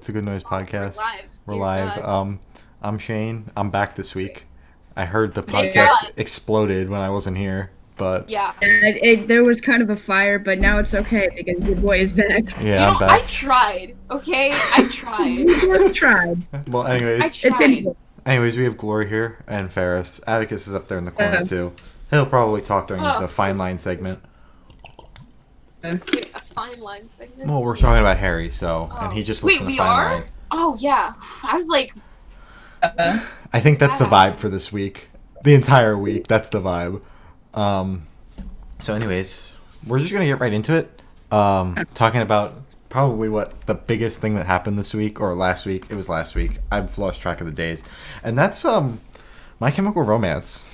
It's a Good Noise podcast. We're Dear live. God. I'm Shane. I'm back this week. I heard the Thank podcast God. exploded when I wasn't here, but Yeah. There was kind of a fire, but now it's okay because your boy is back. yeah, I'm I back. tried, okay? I tried. You tried. Well, I anyways, It didn't tried. we have Glory here and Ferris. Atticus is up there in the corner too. He'll probably talk during Oh. the fine line segment. A fine line segment. Well, we're talking about Harry, so Oh. and he just Wait, listened we to Fine are? Line. Oh, yeah. I was like, I think that's the vibe for this week. The entire week, that's the vibe. So anyways, we're just gonna get right into it. Talking about probably what the biggest thing that happened this week or last week. It was last week. I've lost track of the days. And that's My Chemical Romance.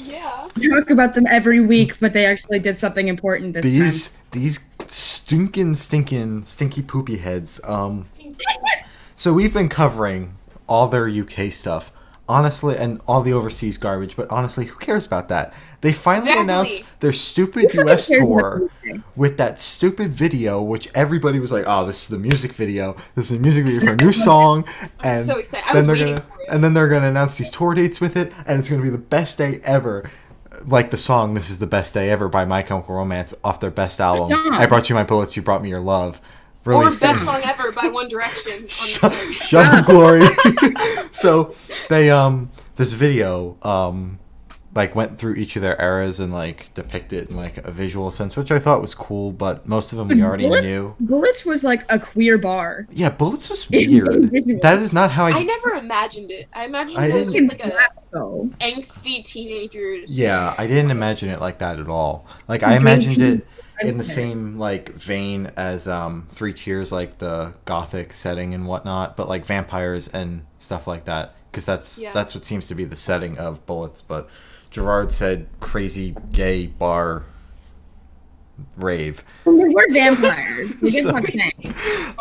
yeah. We talk about them every week, but they actually did something important this These stinky poopy heads. So we've been covering all their UK stuff, honestly, and all the overseas garbage. But honestly, who cares about that? They finally Exactly. announced their stupid Who US cares about tour the UK? with that stupid video, which everybody was like, "Oh, this is the music video. This is a music video for a new song." I'm so excited. I was waiting for it. And then they're gonna announce these tour dates with it, and it's gonna be the best day ever. Like the song "This Is the Best Day Ever" by My Chemical Romance off their best album. song? I Brought You My Bullets, You Brought Me Your Love. Or Released Best in- Song Ever by One Direction. Shut up, Glory. So they this video like went through each of their eras and like depicted in like a visual sense, which I thought was cool, but most of them we already knew. Bullets was like a queer bar. Yeah, Bullets was weird. That is not how I never imagined it. I imagined I it was didn't- just like though. a angsty teenagers. Yeah, I didn't imagine it like that at all. Like I imagined it in the same like vein as Three Cheers, like the gothic setting and whatnot, but like vampires and stuff like that, because that's what seems to be the setting of Bullets. But Gerard said crazy gay bar rave. Well, they were vampires. They didn't So- fucking say.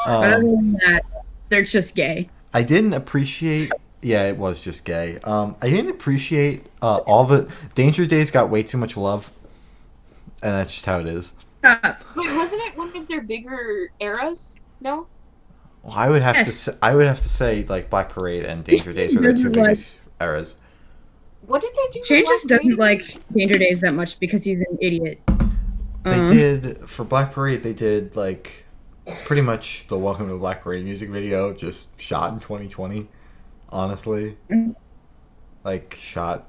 Other than that, they're just gay. I didn't appreciate. Yeah, it was just gay. I didn't appreciate all the Danger Days got way too much love, and that's just how it is. Stop. Wait, wasn't it one of their bigger eras? No? Well, I would have to. Yes. I would have to say like Black Parade and Danger Days are their two Doesn't like- biggest eras. What did they do? for Shane Black just doesn't Parade? like Danger Days that much because he's an idiot. They did for Black Parade. They did like pretty much the Welcome to Black Parade music video, just shot in 2020. Honestly, like shot.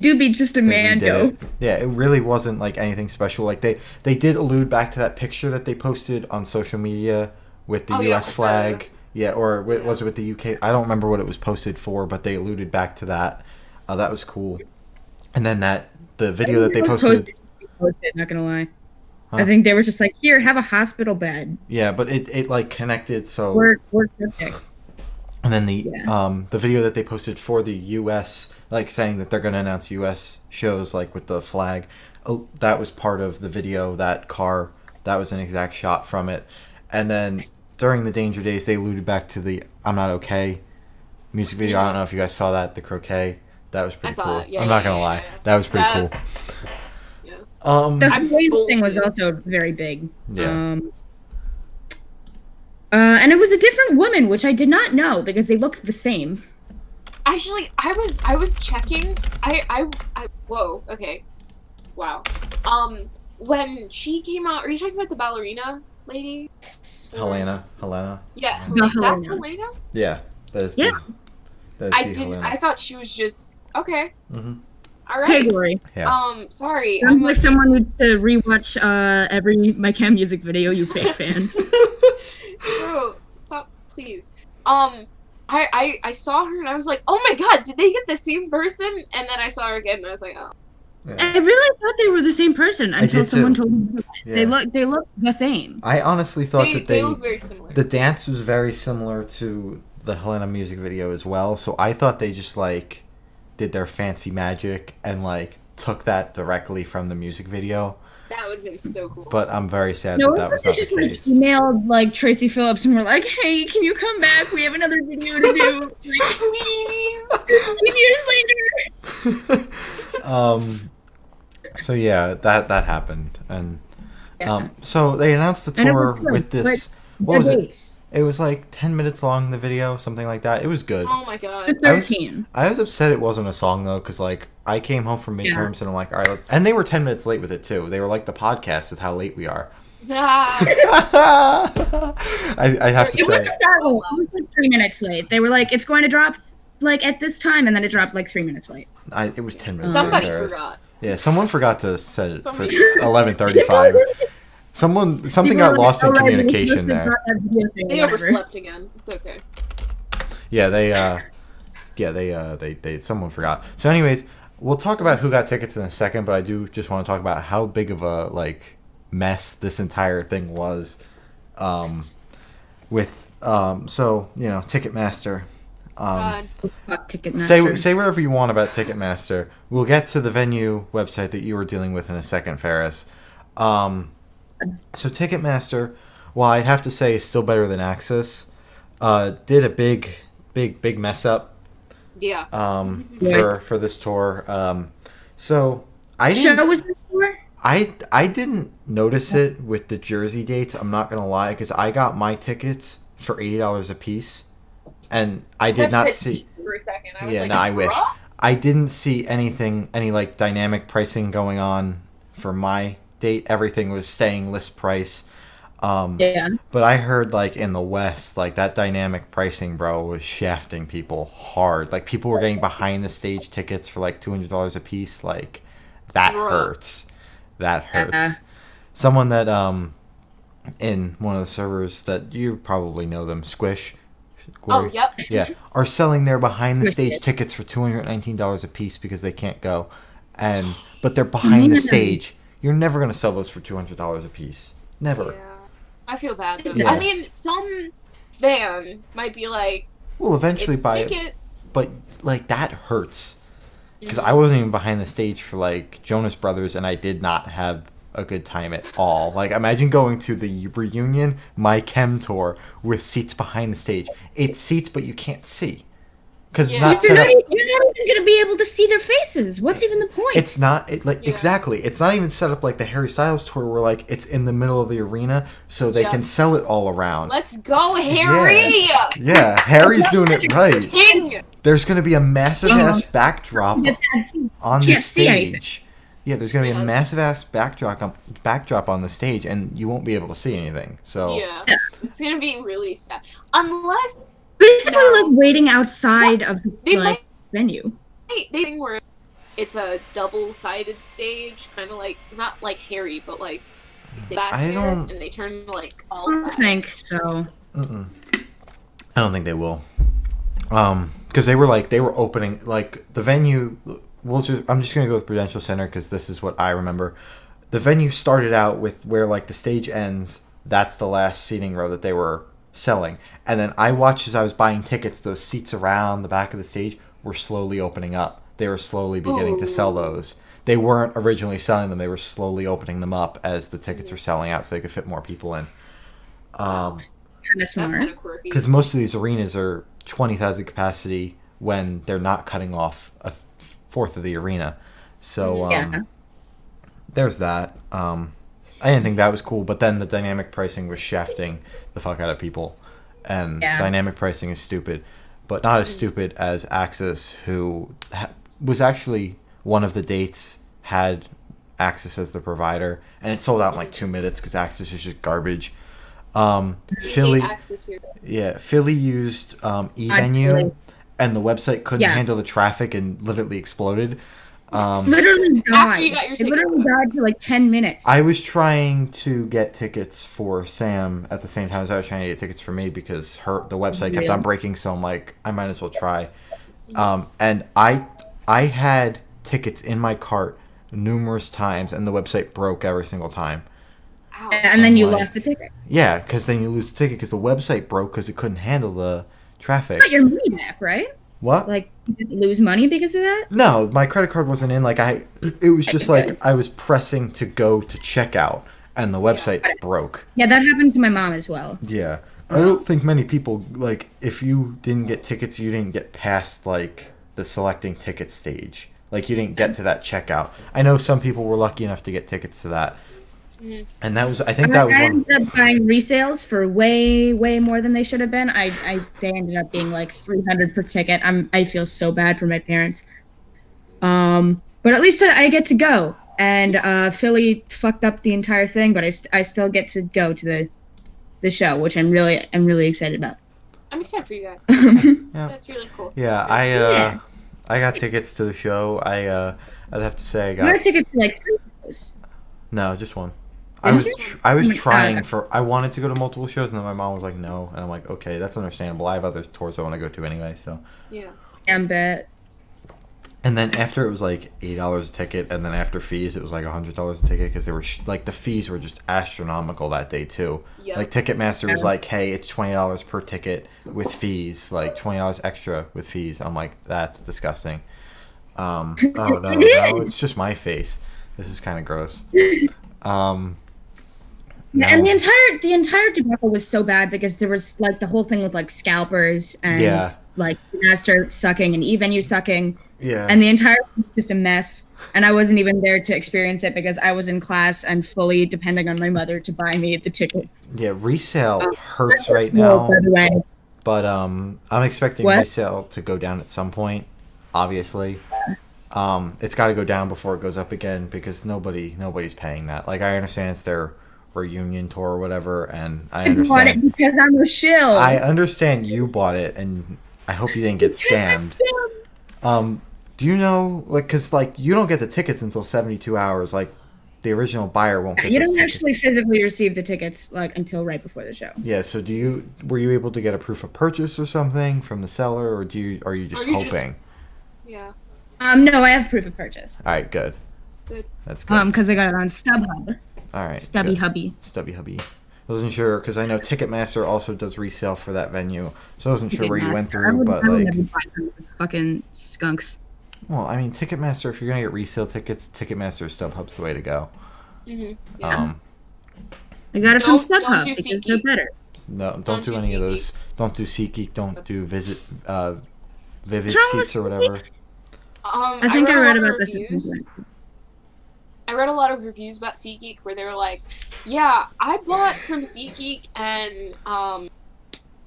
Doobie's just a They man, redid though. it. Yeah, it really wasn't like anything special. Like they did allude back to that picture that they posted on social media with the Oh, yeah, U.S. with flag. Yeah, or Yeah. was it with the UK? I don't remember what it was posted for, but they alluded back to that. That was cool. And then the video that they It was posted. Not gonna lie. Huh? I think they were just like, here, have a hospital bed. Yeah, but it like connected. So We're cryptic. and then the Yeah. the video that they posted for the U.S. like saying that they're going to announce U.S. shows like with the flag, that was part of the video. That car, that was an exact shot from it. And then during the Danger Days, they alluded back to the "I'm Not Okay" music video. I don't know if you guys saw that, the croquet. That was pretty I saw cool. it. Yeah, I'm not yeah, gonna yeah, lie, yeah. that was pretty That's- cool. Yeah. The I'm Blade thing was bolted. also very big. Yeah. And it was a different woman, which I did not know because they looked the same. Actually, I was checking. I whoa, okay. Wow. When she came out, are you talking about the ballerina lady? Helena. Yeah, Not that's Helena. Helena? Yeah, that is. Yeah. That is I the didn't Helena. I thought she was just okay. Mhm. All Hey, right. Glory. Yeah. Sorry. Sounds I'm like someone needs to rewatch every My Chem music video, you fake fan. Bro, stop, please. I saw her and I was like, oh my god, did they get the same person? And then I saw her again and I was like, oh. I really thought they were the same person until did someone too. told me otherwise. Yeah. They look the same. I honestly thought They, that they look very similar. the dance was very similar to the Helena music video as well. So I thought they just like did their fancy magic and like took that directly from the music video. That would have been so cool. But I'm very sad No, that was they not just the like case. emailed like Tracy Phillips and were like, "Hey, can you come back? We have another video to do." Like, please. 15 years later. So yeah, that happened, and Yeah. so they announced the And it tour was good, with this. but What the was it? dates. It was like 10 minutes long, the video, something like that. It was good. Oh my god. It's 13. I was upset it wasn't a song, though, because, like, I came home from midterms, and I'm like, all right. And they were 10 minutes late with it, too. They were like the podcast with how late we are. I'd have to It say. wasn't that long. It was like 3 minutes late. They were like, it's going to drop, like, at this time, and then it dropped, like, 3 minutes late. It was 10 minutes Somebody late. forgot. Yeah, someone forgot to set it Somebody- for 11:35. Something got lost in communication there. They overslept again. It's okay. Yeah, they someone forgot. So anyways, we'll talk about who got tickets in a second, but I do just want to talk about how big of a like mess this entire thing was. With so, you know, Ticketmaster. God. Fuck Ticketmaster. Say whatever you want about Ticketmaster. We'll get to the venue website that you were dealing with in a second, Ferris. So Ticketmaster, well, I'd have to say is still better than Access. Did a big mess up. Yeah. For this tour. So I Show didn't. was before? I didn't notice it with the Jersey dates. I'm not gonna lie, because I got my tickets for $80 a piece, and I did not see. For a second. I was Yeah, like, no, I wish. "Bruh?" I didn't see any like dynamic pricing going on for my date. Everything was staying list price. Yeah. But I heard like in the West, like that dynamic pricing, bro, was shafting people hard. Like people were getting behind the stage tickets for like $200 a piece. Like that Bro. hurts. That hurts. Someone that in one of the servers that you probably know them, Squish. Oh, yep. Yeah, are selling their behind the stage tickets for $219 a piece because they can't go, but they're behind the stage. You're never gonna sell those for $200 a piece. Never. Yeah. I feel bad though. Yeah. I mean, some fan might be like, We'll eventually it's buy tickets. it, but like that hurts because I wasn't even behind the stage for like Jonas Brothers, and I did not have a good time at all. Like imagine going to the reunion My Chem tour with seats behind the stage. It's seats, but you can't see because it's Yeah. not You're set not, up. you're not even going to be able to see their faces. What's even the point? It's not Yeah. exactly. It's not even set up like the Harry Styles tour where like it's in the middle of the arena, so they Yeah. can sell it all around. Let's go, Harry! Yeah, Harry's doing it right. King! There's gonna be a massive ass backdrop on the Can't see anything. stage. Yeah, there's gonna be a Yeah. massive ass backdrop on the stage, and you won't be able to see anything. So Yeah. It's gonna be really sad. Unless Basically, No. like waiting outside of the They like, venue. they think where it's a double-sided stage, kind of like, not like Harry, but like back I there, don't- and they turn like I all don't sides. think so. I don't think they will. Because they were opening like the venue. I'm just gonna go with Prudential Center because this is what I remember. The venue started out with where like the stage ends. That's the last seating row that they were selling, and then I watched as I was buying tickets. Those seats around the back of the stage were slowly opening up. They were slowly beginning to sell those. They weren't originally selling them. They were slowly opening them up as the tickets were selling out, so they could fit more people in. Kind of That's smart. kind of quirky. Because most of these arenas are 20,000 capacity when they're not cutting off a fourth of the arena. So Yeah. there's that. I didn't think that was cool, but then the dynamic pricing was shafting the fuck out of people. And Yeah. dynamic pricing is stupid, but not as stupid as Axis, who was actually one of the dates had Axis as the provider, and it sold out in like 2 minutes because Axis is just garbage. Philly, Access here. yeah, Philly used eVenue, Philly. and the website couldn't Yeah. handle the traffic and literally exploded. Literally died. After you got your It literally tickets. died for like 10 minutes. I was trying to get tickets for Sam at the same time as I was trying to get tickets for me because the website kept Yeah. on breaking, so I'm like, I might as well try. And I had tickets in my cart numerous times, and the website broke every single time. Ow. and then you Like- lost the ticket. Yeah, because then you lose the ticket because the website broke because it couldn't handle the traffic. Got your money back, right? What? Like, you didn't lose money because of that? No, my credit card wasn't in. Like it was just Okay. like I was pressing to go to checkout, and the website broke. Yeah, that happened to my mom as well. Yeah, I don't think many people like if you didn't get tickets, you didn't get past like the selecting ticket stage. Like you didn't get to that checkout. I know some people were lucky enough to get tickets to that, And that was, I think that was I one. ended up buying resales for way more than they should have been. They ended up being like $300 per ticket. I feel so bad for my parents. But at least I get to go. And Philly fucked up the entire thing, but I still get to go to the show, which I'm really excited about. I'm excited for you guys. That's really cool. Yeah, I got tickets to the show. I'd have to say I got. You got tickets to like 3 shows. No, just one. I was trying I wanted to go to multiple shows, and then my mom was like, no. And I'm like, okay, that's understandable. I have other tours I want to go to anyway, so. Yeah. I bet. And then after it was like $8 a ticket, and then after fees it was like $100 a ticket, because they were like the fees were just astronomical that day too. Yep. Like Ticketmaster was like, hey, it's $20 per ticket with fees, like $20 extra with fees. I'm like, that's disgusting. Oh no, it's just my face. This is kind of gross. No. And the entire debacle was so bad because there was like the whole thing with like scalpers and like master sucking and e-venue sucking. Yeah. And the entire thing was just a mess. And I wasn't even there to experience it because I was in class and fully depending on my mother to buy me the tickets. Yeah, resale hurts right now. By the way. But I'm expecting resale to go down at some point, obviously. It's got to go down before it goes up again because nobody's paying that. Like, I understand it's their reunion tour or whatever, and I understand. I bought it because I'm a shill. I understand you bought it, and I hope you didn't get scammed. Do you know, like, because like you don't get the tickets until 72 hours. Like, the original buyer won't get. You don't tickets. actually physically receive the tickets like until right before the show. Yeah. So were you able to get a proof of purchase or something from the seller, or are you just hoping? Yeah. No, I have proof of purchase. All right, good. That's good. Because I got it on StubHub. All right. Stubby Hubby. I wasn't sure because I know Ticketmaster also does resale for that venue, so I wasn't sure where you went through, but like. Never buy them with fucking skunks. Well, I mean, Ticketmaster. If you're gonna get resale tickets, Ticketmaster or StubHub's the way to go. Yeah. I got it from StubHub because they're better. No, don't do any of those. Don't do SeatGeek. Don't do Vivid Seats or whatever. I think I read about this. I read a lot of reviews about SeatGeek where they were like, yeah, I bought from SeatGeek and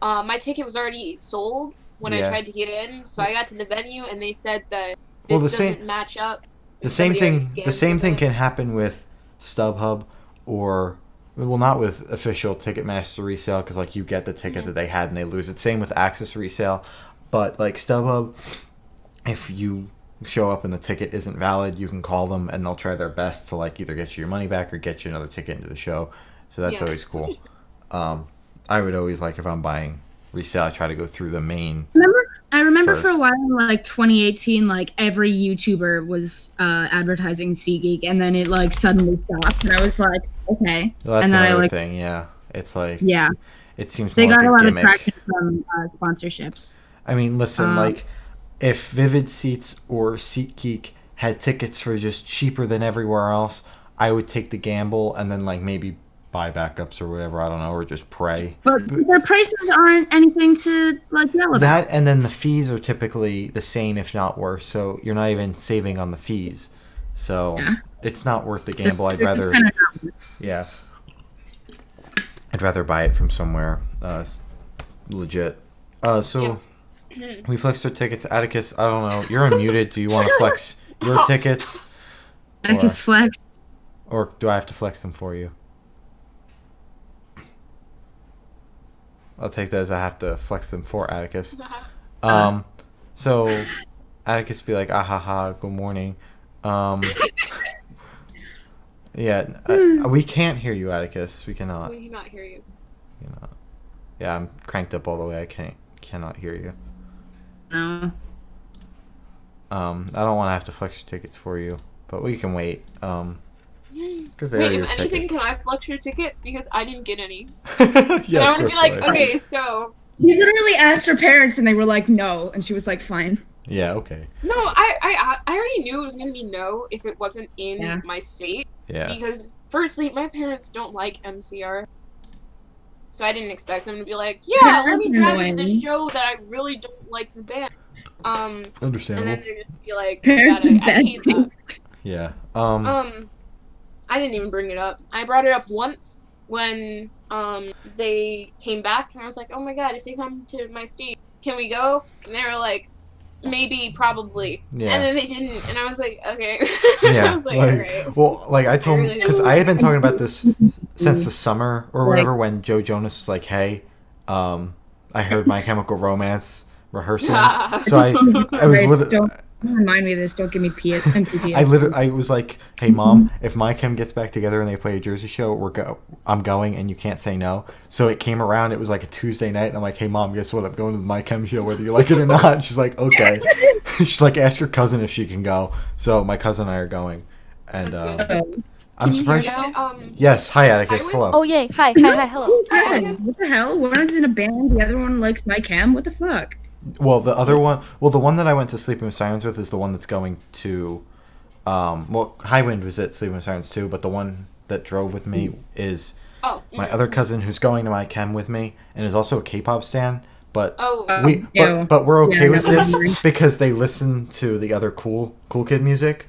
my ticket was already sold when I tried to get in, so I got to the venue and they said that this doesn't match up. The same thing can happen with StubHub or, well, not with official Ticketmaster resale because like you get the ticket that they had and they lose it. Same with Access resale, but like StubHub, if you show up and the ticket isn't valid, you can call them and they'll try their best to like either get you your money back or get you another ticket into the show. So that's always cool. I would always, like, if I'm buying resale, I try to go through the main. I remember for a while in like 2018, like every YouTuber was advertising SeatGeek, and then it like suddenly stopped, and I was like, okay. Well, that's and then another thing. Yeah, it's like it seems they more got like a lot gimmick. of traction from sponsorships. I mean, listen, like if Vivid Seats or SeatGeek had tickets for just cheaper than everywhere else, I would take the gamble and then like maybe buy backups or whatever, I don't know, or just pray. But their prices aren't anything to like yell about. That, and then the fees are typically the same, if not worse. So you're not even saving on the fees. So it's not worth the gamble. I'd rather, I'd rather buy it from somewhere legit. We flexed our tickets. Atticus, I don't know. You're unmuted. Do you want to flex your tickets? Atticus flex. Or do I have to flex them for you? I'll take that as I have to flex them for Atticus. So Atticus be like, ah ha ha, good morning. We can't hear you, Atticus. We cannot. We cannot hear you. Yeah, I'm cranked up all the way. I cannot hear you. No. I don't want to have to flex your tickets for you, but we can wait. Because Wait, if anything, can I flex your tickets? Because I didn't get any. Yeah, and I want to be like, okay, so. You literally asked her parents, and they were like, no, and she was like, fine. Yeah, okay. No, I already knew it was gonna be no if it wasn't in my state. Yeah. Because firstly, my parents don't like MCR, so I didn't expect them to be like, yeah, let me drive you to this show that I really don't like the band. Understandable. And then they just be like, God, I hate that. Yeah. I didn't even bring it up. I brought it up once when they came back, and I was like, oh my god, if they come to my state, can we go? And they were like, maybe, probably. Yeah. And then they didn't, and I was like, okay. Yeah. I was like, alright. Well, like I told him, because I had been talking about this since the summer or whatever, when Joe Jonas was like, hey, I heard My Chemical Romance rehearsing. So I was literally... Don't remind me of this. Don't give me MPP. I was like, hey, Mom, if My Chem gets back together and they play a Jersey show, I'm going, and you can't say no. So it came around. It was like a Tuesday night, and I'm like, hey, Mom, guess what? I'm going to the My Chem show, whether you like it or not. She's like, okay. She's like, ask your cousin if she can go. So my cousin and I are going. And I'm surprised. Yes. Hi, Atticus. Hello. Oh, yay. Hi. Hello. What the hell? One is in a band. The other one likes My Chem. What the fuck? Well, the one that I went to Sleeping with Sirens with is the one that's going to, Highwind was at Sleeping with Sirens too, but the one that drove with me is my other cousin who's going to My Chem with me and is also a K-pop stan. But but we're okay with this because they listen to the other cool kid music.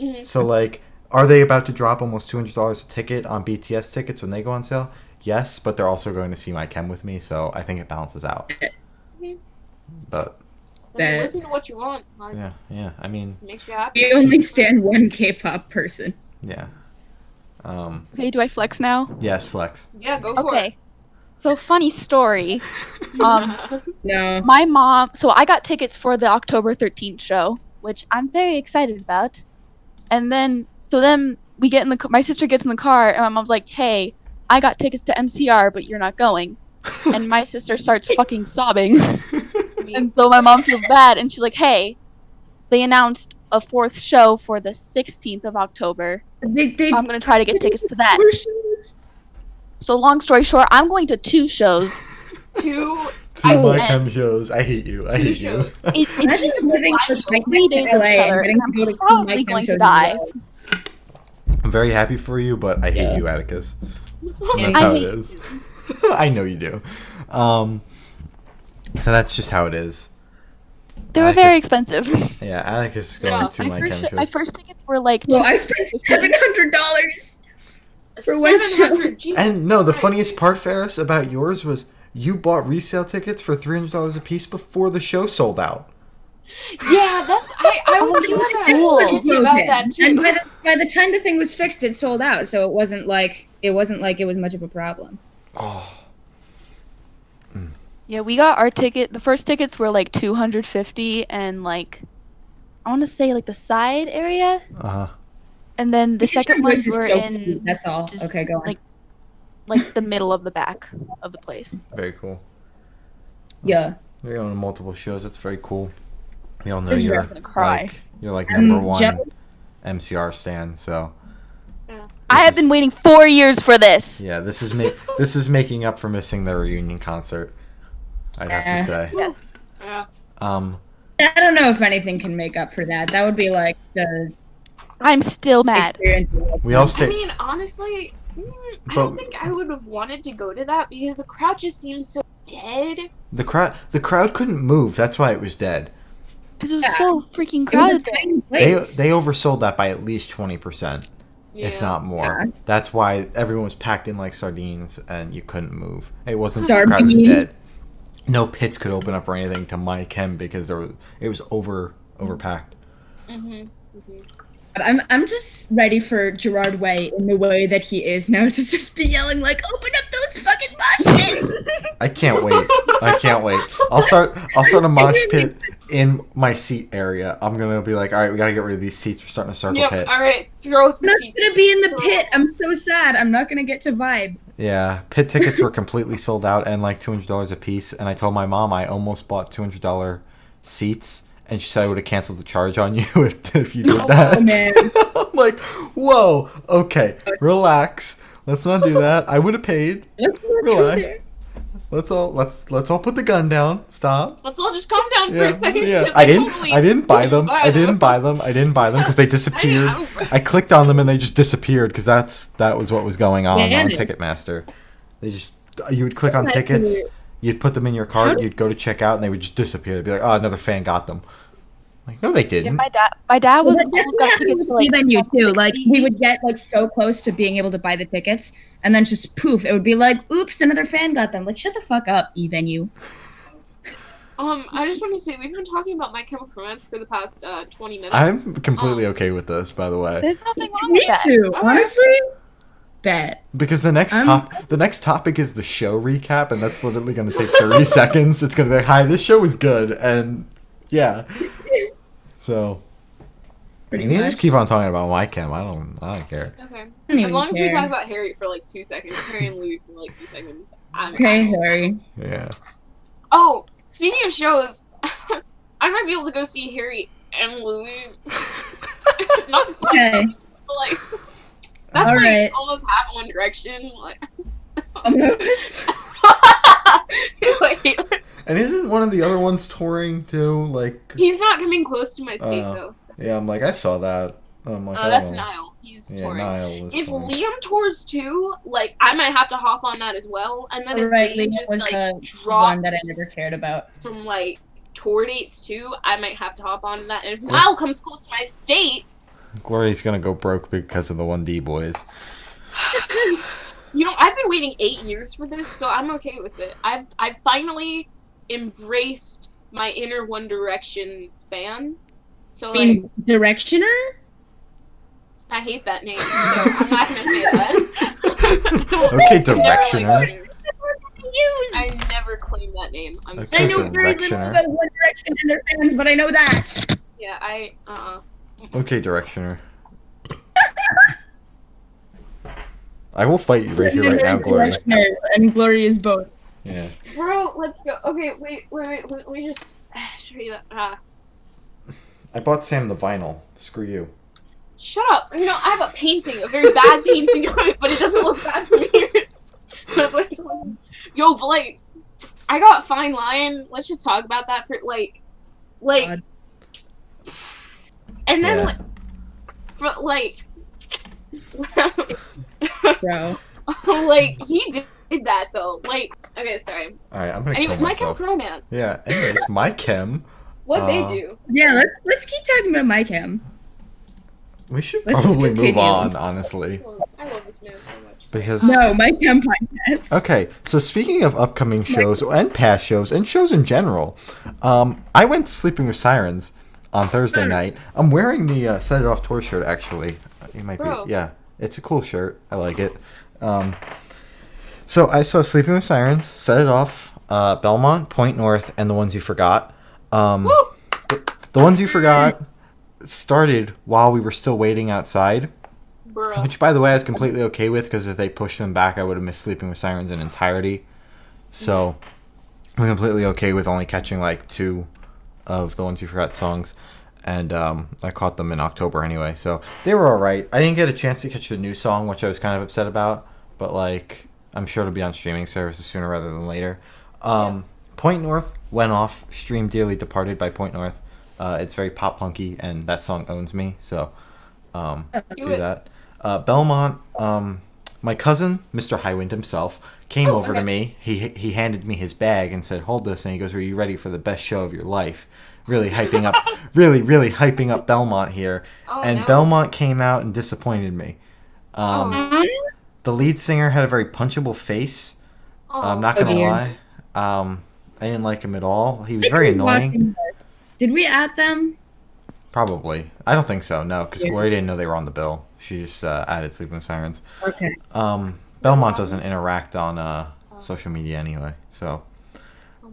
Mm-hmm. So like, are they about to drop almost $200 a ticket on BTS tickets when they go on sale? Yes, but they're also going to see My Chem with me, so I think it balances out. But listen to what you want. Yeah. I mean, makes you happy. You only stand one K-pop person. Yeah. Okay, do I flex now? Yes, flex. Yeah, go for it. Okay. So funny story. No. My mom. So I got tickets for the October 13th show, which I'm very excited about. And then we get in the. My sister gets in the car, and my mom's like, "Hey, I got tickets to MCR, but you're not going." And my sister starts fucking sobbing. And so my mom feels bad, and she's like, hey, they announced a 4th show for the 16th of October. I'm going to try to get tickets to that. So long story short, I'm going to 2 shows. 2 My Chem shows. I hate you. Imagine living for 3 days of each other, and I'm probably going to die. I'm very happy for you, but I hate you, Atticus. That's how it is. I know you do. So that's just how it is. They were very expensive. Yeah, Atticus is going to My Chem shows. My first tickets were like... Well, I spent $700 for one show. And no, the funniest part, Ferris, about yours was you bought resale tickets for $300 a piece before the show sold out. Yeah, I was thinking about that too. And by the time the thing was fixed, it sold out, so it wasn't like it was much of a problem. Oh. Yeah, we got our ticket. The first tickets were like $250, and like I want to say like the side area. And then the second ones were in. That's all. Okay, go on. Like the middle of the back of the place. Very cool. Yeah. You're going to multiple shows. That's very cool. We all know you're gonna cry. You're like number one MCR stan. So. I have been waiting 4 years for this. Yeah, this is making up for missing the reunion concert. I'd have to say. Yes. I don't know if anything can make up for that. That would be like the. I'm still mad. We all stay. I mean, honestly, I don't think I would have wanted to go to that because the crowd just seems so dead. The crowd couldn't move. That's why it was dead. Because it was so freaking crowded. They oversold that by at least 20%. Yeah. If not more. Yeah. That's why everyone was packed in like sardines and you couldn't move. It wasn't the crowd was dead. No pits could open up or anything to My Chem because it was overpacked. Mm-hmm. I'm just ready for Gerard Way in the way that he is now to just be yelling like, "Open up those fucking mosh pits!" I can't wait. I'll start a mosh pit in my seat area. I'm gonna be like, all right, we gotta get rid of these seats. We're starting a circle pit. All right, throw the seats. I'm not gonna be in the pit. I'm so sad. I'm not gonna get to vibe. Yeah, pit tickets were completely sold out and like $200 a piece. And I told my mom I almost bought $200 seats. And she said I would have canceled the charge on you if you did that. Oh, man. I'm like, whoa, okay, relax. Let's not do that. I would have paid. Relax. Let's all put the gun down. Stop. Let's all just calm down for a second. Yeah. I didn't buy them because they disappeared. I clicked on them and they just disappeared because that was what was going on Ticketmaster. You would click on tickets. You'd put them in your cart, you'd go to check out, and they would just disappear. They'd be like, oh, another fan got them. Like, no, they Yeah, didn't. my dad was Well, that almost got definitely tickets for like happened with you too. Like 60. we would get like so close to being able to buy the tickets, and then just poof, it would be like, "Oops, another fan got them." Like, shut the fuck up, E-Venue. I just want to say we've been talking about My Chemical Romance for the past 20 minutes. I'm completely okay with this, by the way. There's nothing wrong Me with that. too, Okay. honestly. Bet. Because the next topic is the show recap, and that's literally going to take 30 seconds. It's going to be like, "Hi, this show was good," and yeah. So Pretty you can much. just keep on talking about my chem. I don't care. Okay. don't As even long as we care. talk about Harry for like 2 seconds, Harry and Louis for like 2 seconds. Okay, Harry. Yeah. Oh, speaking of shows, I might be able to go see Harry and Louis. Not to flex Okay. on them, but like that's All like right. almost half One Direction. Like, Almost. like, And isn't one of the other ones touring too? Like, he's not coming close to my state Oh. though. So. yeah, I'm like, I saw that. I'm like, That's oh. Niall. He's Yeah, touring. Niall was If touring. Liam tours too, like I might have to hop on that as well. And then if Right, Zayn Liam just was like the drops one that I never cared about. some like tour dates too, I might have to hop on that. And if Niall comes close to my state, Glory's gonna go broke because of the 1D boys. you know, I've been waiting 8 years for this, so I'm okay with it. I've finally embraced my inner One Direction fan. So I like, mean, Directioner? I hate that name, so I'm not gonna say that. Okay, Never Directioner. liked it. I never claimed that name. I'm Okay, sorry. I know very little Directioner. about One Direction and their fans, but I know that. Yeah, Okay, Directioner. I will fight you right here, right now, Glory. Directioners, and Glory is both. Yeah. Bro, let's go. Okay, wait. Let me just show you that. I bought Sam the vinyl. Screw you. Shut up. You know, I have a painting, a very bad painting of it, but it doesn't look bad from yours. That's why it's awesome. Yo, but like, I got Fine Line. Let's just talk about that for like, God. and then Yeah. like, for like, Bro. like he did that though. Like, okay, sorry. All right, I'm gonna Anyway, kill My myself. Chemical Romance. Yeah. Anyways, my chem. What they Uh, do. Yeah, let's keep talking about my chem. We should Let's just probably move continue. on, honestly, I love this man so much. because. No, my chem podcast. Okay, so speaking of upcoming shows and past shows and shows in general, I went to Sleeping with Sirens on Thursday night. I'm wearing the Set It Off tour shirt, actually. You might Bro. be, yeah. It's a cool shirt. I like it. So I saw Sleeping with Sirens, Set It Off, Belmont, Point North, and The Ones You Forgot. Woo! The Ones You Forgot started while we were still waiting outside. Bro. Which, by the way, I was completely okay with, because if they pushed them back, I would have missed Sleeping with Sirens in entirety. So, I'm completely okay with only catching, like, 2 of the Ones You Forgot songs. And I caught them in October anyway, so they were alright. I didn't get a chance to catch the new song, which I was kind of upset about. But, like, I'm sure it'll be on streaming services sooner rather than later. Point North went off, Stream Dearly Departed by Point North. It's very pop-punky, and that song owns me, so do it. that. Belmont, my cousin, Mr. Highwind himself, came over okay. to me. He handed me his bag and said, "Hold this," and he goes, "Are you ready for the best show of your life?" Really hyping up, really hyping up Belmont here. Oh, And no. Belmont came out and disappointed me. The lead singer had a very punchable face. I'm not Oh, gonna dear. lie. I didn't like him at all. He was very annoying. Did we add them? Probably. I don't think so. No, because Yeah. Gloria didn't know they were on the bill. She just added Sleeping with Sirens. Okay. Belmont doesn't interact on social media anyway, so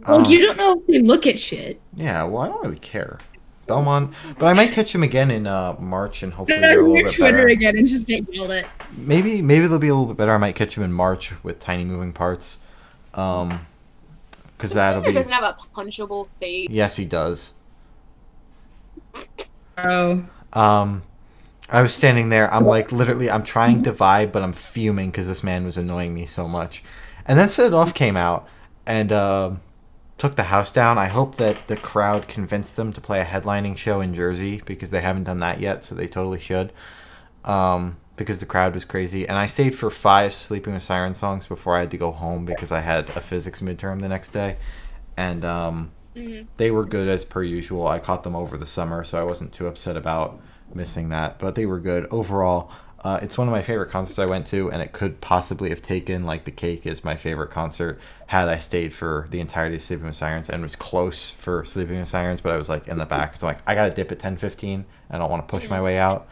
Well, you don't know if they look at shit. yeah. Well, I don't really care. Belmont, but I might catch him again in March, and hopefully Go they're a on little your bit Twitter better. again and just get yelled at. Maybe they'll be a little bit better. I might catch him in March with Tiny Moving Parts, because The that'll singer be. doesn't have a punchable face. Yes, he does. Oh. I was standing there. I'm like, literally, I'm trying to vibe, but I'm fuming because this man was annoying me so much. And then Set It Off came out and took the house down. I hope that the crowd convinced them to play a headlining show in Jersey, because they haven't done that yet, so they totally should. Because the crowd was crazy. And I stayed for 5 Sleeping with Siren songs before I had to go home because I had a physics midterm the next day. And They were good as per usual. I caught them over the summer, so I wasn't too upset about missing that. But they were good overall. It's one of my favorite concerts I went to, and it could possibly have taken, like, The Cake is my favorite concert had I stayed for the entirety of Sleeping with Sirens, and was close for Sleeping with Sirens, but I was, like, in the back. So, like, I got to dip at 10:15. I don't want to push my way out.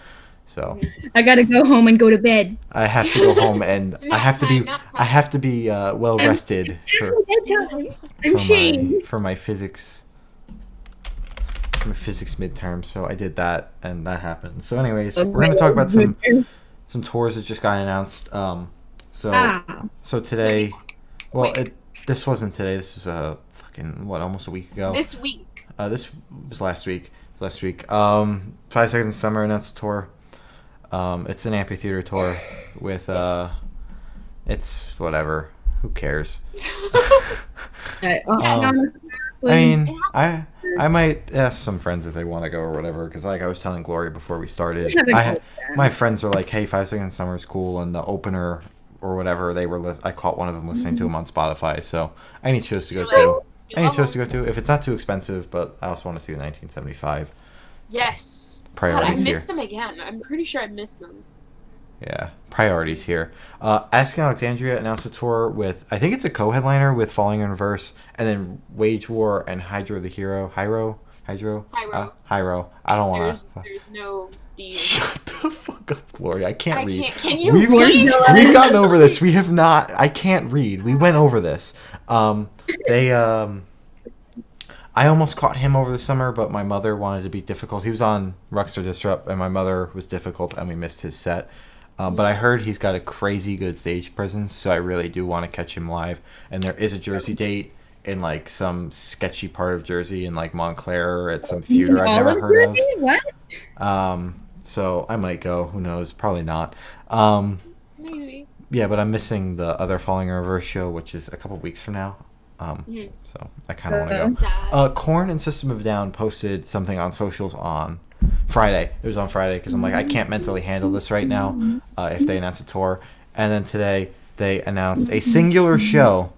So I got to go home and go to bed. I have to go home, and I have to be well rested for my physics midterm. So I did that, and that happened. So anyways, we're going to talk about some tours that just got announced. So today, well, this wasn't today. This was almost a week ago. This week. This was last week. 5 Seconds of Summer announced a tour. It's an amphitheater tour with it's whatever. Who cares? I mean, I might ask some friends if they want to go or whatever, because like I was telling Gloria before we started, my friends are like, hey, 5 Seconds of Summer is cool, and the opener or whatever, I caught one of them listening to them on Spotify, so any shows to go to. If it's not too expensive, but I also want to see the 1975. Yes. Priorities I missed them again. I'm pretty sure I missed them. Yeah, priorities here. Asking Alexandria announced a tour with, I think it's a co-headliner with Falling in Reverse, and then Wage War and Hydro the Hero. Hydro. I don't want to. There's no D. Shut the fuck up, Gloria. I can't read. Can you read? We've gotten over this. We have not. I can't read. We went over this. I almost caught him over the summer, but my mother wanted to be difficult. He was on Rockstar Disrupt, and my mother was difficult, and we missed his set. But I heard he's got a crazy good stage presence, so I really do want to catch him live. And there is a Jersey date in like some sketchy part of Jersey in like Montclair at some theater I've never heard of. What? So I might go. Who knows? Probably not. Maybe. Yeah, but I'm missing the other Falling in Reverse show, which is a couple weeks from now. So I kind of want to go. Korn and System of a Down posted something on socials on Friday. It was on Friday because I'm like, I can't mentally handle this right now if they announce a tour. And then today they announced a singular show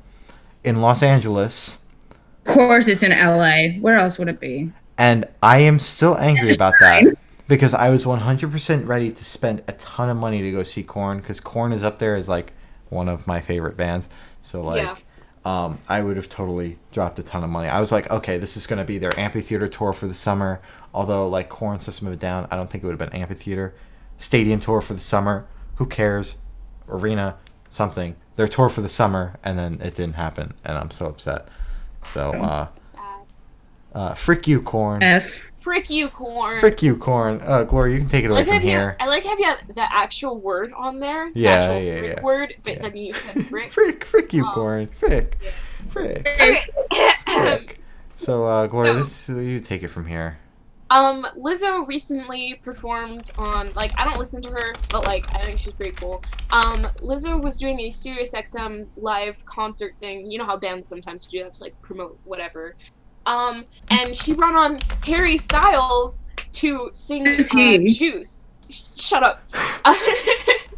in Los Angeles. Of course it's in LA. Where else would it be? And I am still angry about that because I was 100% ready to spend a ton of money to go see Korn, because Korn is up there as like one of my favorite bands. So like I would have totally dropped a ton of money. I was like, okay, this is going to be their amphitheater tour for the summer. Although, like, Korn, System of a Down, I don't think it would have been amphitheater. Stadium tour for the summer. Who cares? Arena, something. Their tour for the summer, and then it didn't happen, and I'm so upset. So, sad. Frick you, Korn. Frick you, Korn. Frick you, Korn. Gloria, you can take it away from here. I like how you have the actual word on there. Yeah, the actual frick word, but then you said frick. Frick you, Korn. Frick. Yeah. Frick. Okay. Frick. So, Gloria, you take it from here. Lizzo recently performed on, like, I don't listen to her, but, like, I think she's pretty cool. Lizzo was doing a Sirius XM live concert thing. You know how bands sometimes do that to, like, promote whatever. And she brought on Harry Styles to sing, Juice. Shut up.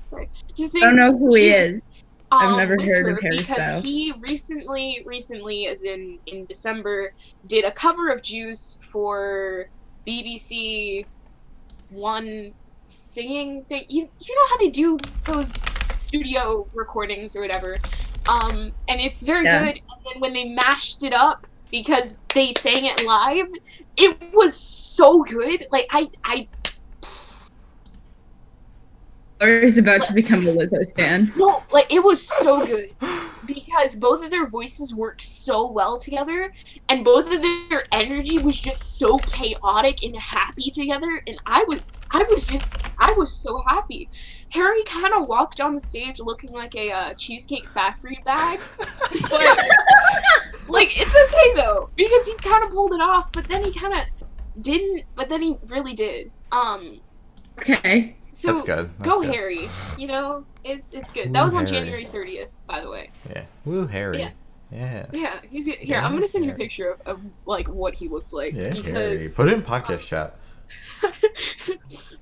Sorry. To sing I don't know who Juice, he is. I've never heard of Harry because Styles. He recently, as in December, did a cover of Juice for BBC One singing thing. You know how they do those studio recordings or whatever. And it's very good. And then when they mashed it up because they sang it live, it was so good. Like I Or is about to become a Lizzo stan. No, like, it was so good because both of their voices worked so well together, and both of their energy was just so chaotic and happy together, and I was so happy. Harry kind of walked on the stage looking like a Cheesecake Factory bag, but like, it's okay though because he kind of pulled it off, but then he kind of didn't, but then he really did. Okay. So that's good. Go Harry. You know, it's good. That was on January 30th, by the way. Yeah. Woo, Harry. Yeah. Yeah. He's good. Here, I'm gonna send you a picture of like what he looked like. Yeah, Harry. Put it in podcast chat.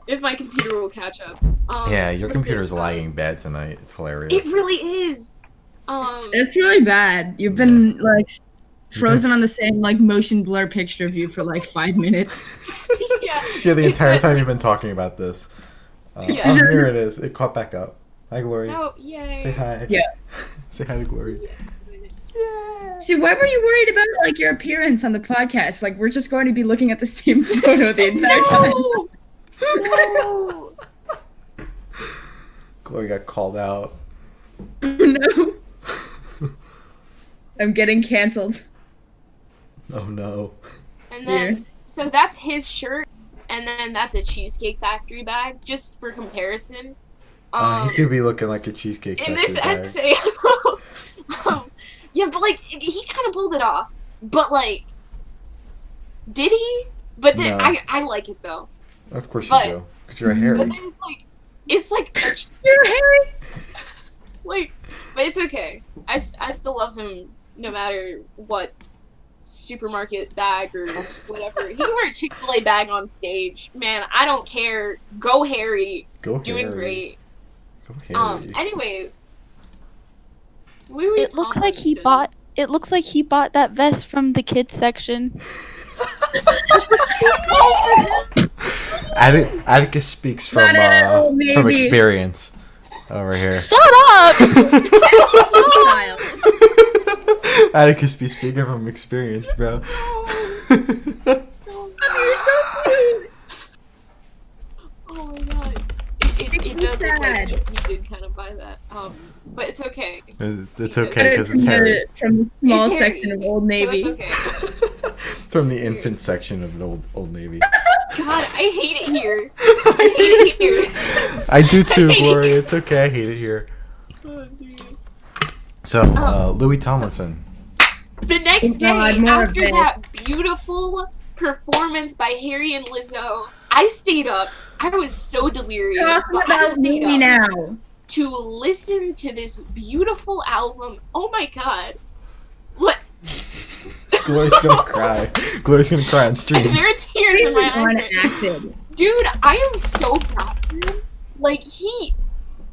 If my computer will catch up. Yeah, your computer's lagging bad tonight. It's hilarious. It really is. It's really bad. You've been like frozen on the same like motion blur picture of you for like 5 minutes. Yeah, the entire time you've been talking about this. Oh, here it is. It caught back up. Hi, Glory. Oh, yay. Say hi. Yeah. Say hi to Glory. Yeah. See, why were you worried about like your appearance on the podcast? Like, we're just going to be looking at the same photo the entire time. No. Glory got called out. No. I'm getting canceled. Oh no. And then, so that's his shirt, and then that's a Cheesecake Factory bag, just for comparison. He do be looking like a Cheesecake Factory in this bag. essay. Yeah, but like, he kind of pulled it off. But like, did he? But then, No. I like it though. Of course you do. Because you're a Harry. But then it's like You're Harry. like, but it's okay. I still love him no matter what supermarket bag or whatever. He can wear a Chick-fil-A bag on stage. Man, I don't care. Go Harry. Go Doing Harry. great. Go Harry. Anyways. Louis It looks like he bought that vest from the kids section. Atticus speaks from experience over here. Shut up! Atticus be speaking from experience, bro. You're so cute. Oh my god. It does look like he did kind of buy that. But it's okay. It's okay because it's Harry. From the small It's Harry, section of Old Navy. So it's okay. From the infant section of Old Navy. God, I hate it here. I hate it here. I do too, Glory. It's okay. I hate it here. Oh, dude. So, Louis Tomlinson. The next day, God, more of after this. that beautiful performance by Harry and Lizzo, I stayed up. I was so delirious, Talking but I about stayed me up now. to listen to this beautiful album. Oh my god. What? Glory's gonna cry. Glory's gonna cry on stream. There are tears in my eyes. Acted. Dude, I am so proud of him. Like,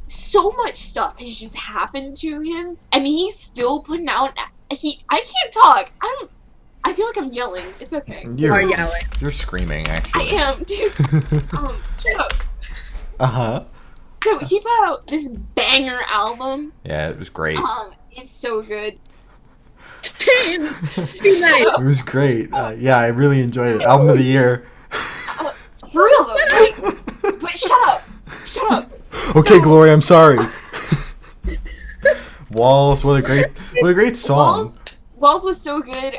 so much stuff has just happened to him, and he's still putting out, I can't talk. I feel like I'm yelling. It's okay. You are yelling. You're screaming, I actually. am, dude. Shut up. Uh-huh. So, he put out this banger album. Yeah, it was great. It's so good. Be nice. It was great. Yeah, I really enjoyed it. Album of the year. For real, though. But shut up. Shut up. Okay, So- Glory, I'm sorry. Walls, what a great song. Walls was so good.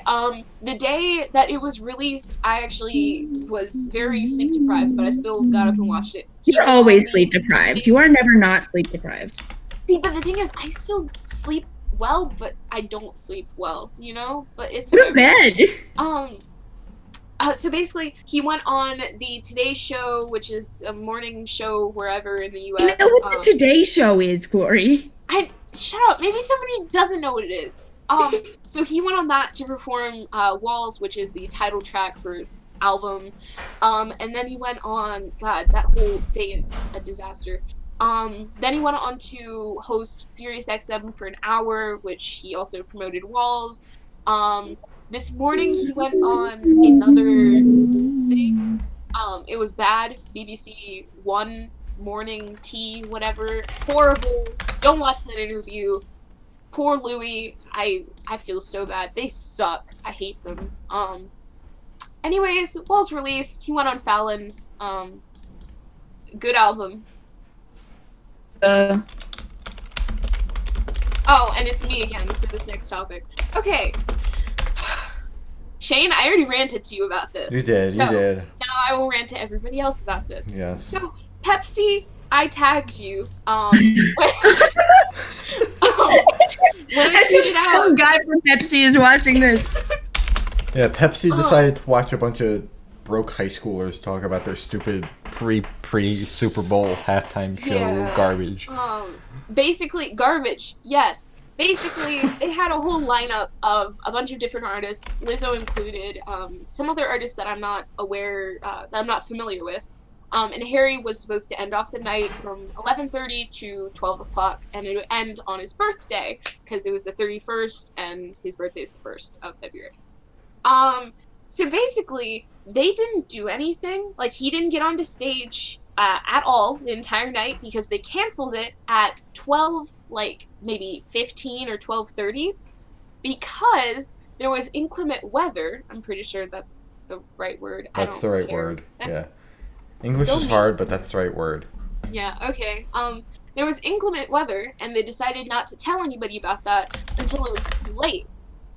The day that it was released, I actually was very sleep deprived, but I still got up and watched it. You're always sleep deprived. You are never not sleep deprived. See, but the thing is, I still sleep well, but I don't sleep well, you know? But it's Go to whatever. bed. So basically, he went on the Today Show, which is a morning show wherever in the You U.S. know what the Today Show is, Glory? Shut up. Maybe somebody doesn't know what it is. So he went on that to perform Walls, which is the title track for his album. And then he went on, God, that whole day is a disaster. Then he went on to host Sirius XM for an hour, which he also promoted Walls. This morning he went on another thing. It was bad. BBC One morning tea, whatever. Horrible. Don't watch that interview. Poor Louis. I feel so bad. They suck. I hate them. Anyways, Walls released. He went on Fallon. Good album. Oh, and it's me again for this next topic. Okay. Shane, I already ranted to you about this. You did. Now I will rant to everybody else about this. Yes. So, Pepsi, I tagged you. When I As if tweeted some out, guy from Pepsi is watching this. Yeah, Pepsi decided to watch a bunch of broke high schoolers talk about their stupid pre-Super Bowl halftime show garbage. Basically, garbage, yes. Basically, they had a whole lineup of a bunch of different artists, Lizzo included, some other artists that I'm not aware, that I'm not familiar with. And Harry was supposed to end off the night from 11:30 to 12 o'clock, and it would end on his birthday, because it was the 31st, and his birthday is the 1st of February. So basically, they didn't do anything. Like, he didn't get onto stage at all the entire night, because they canceled it at 12, like, maybe 15 or 12:30, because there was inclement weather. I'm pretty sure that's the right word. That's the right word. Yeah. English is hard, but that's the right word. Yeah, okay. There was inclement weather, and they decided not to tell anybody about that until it was too late.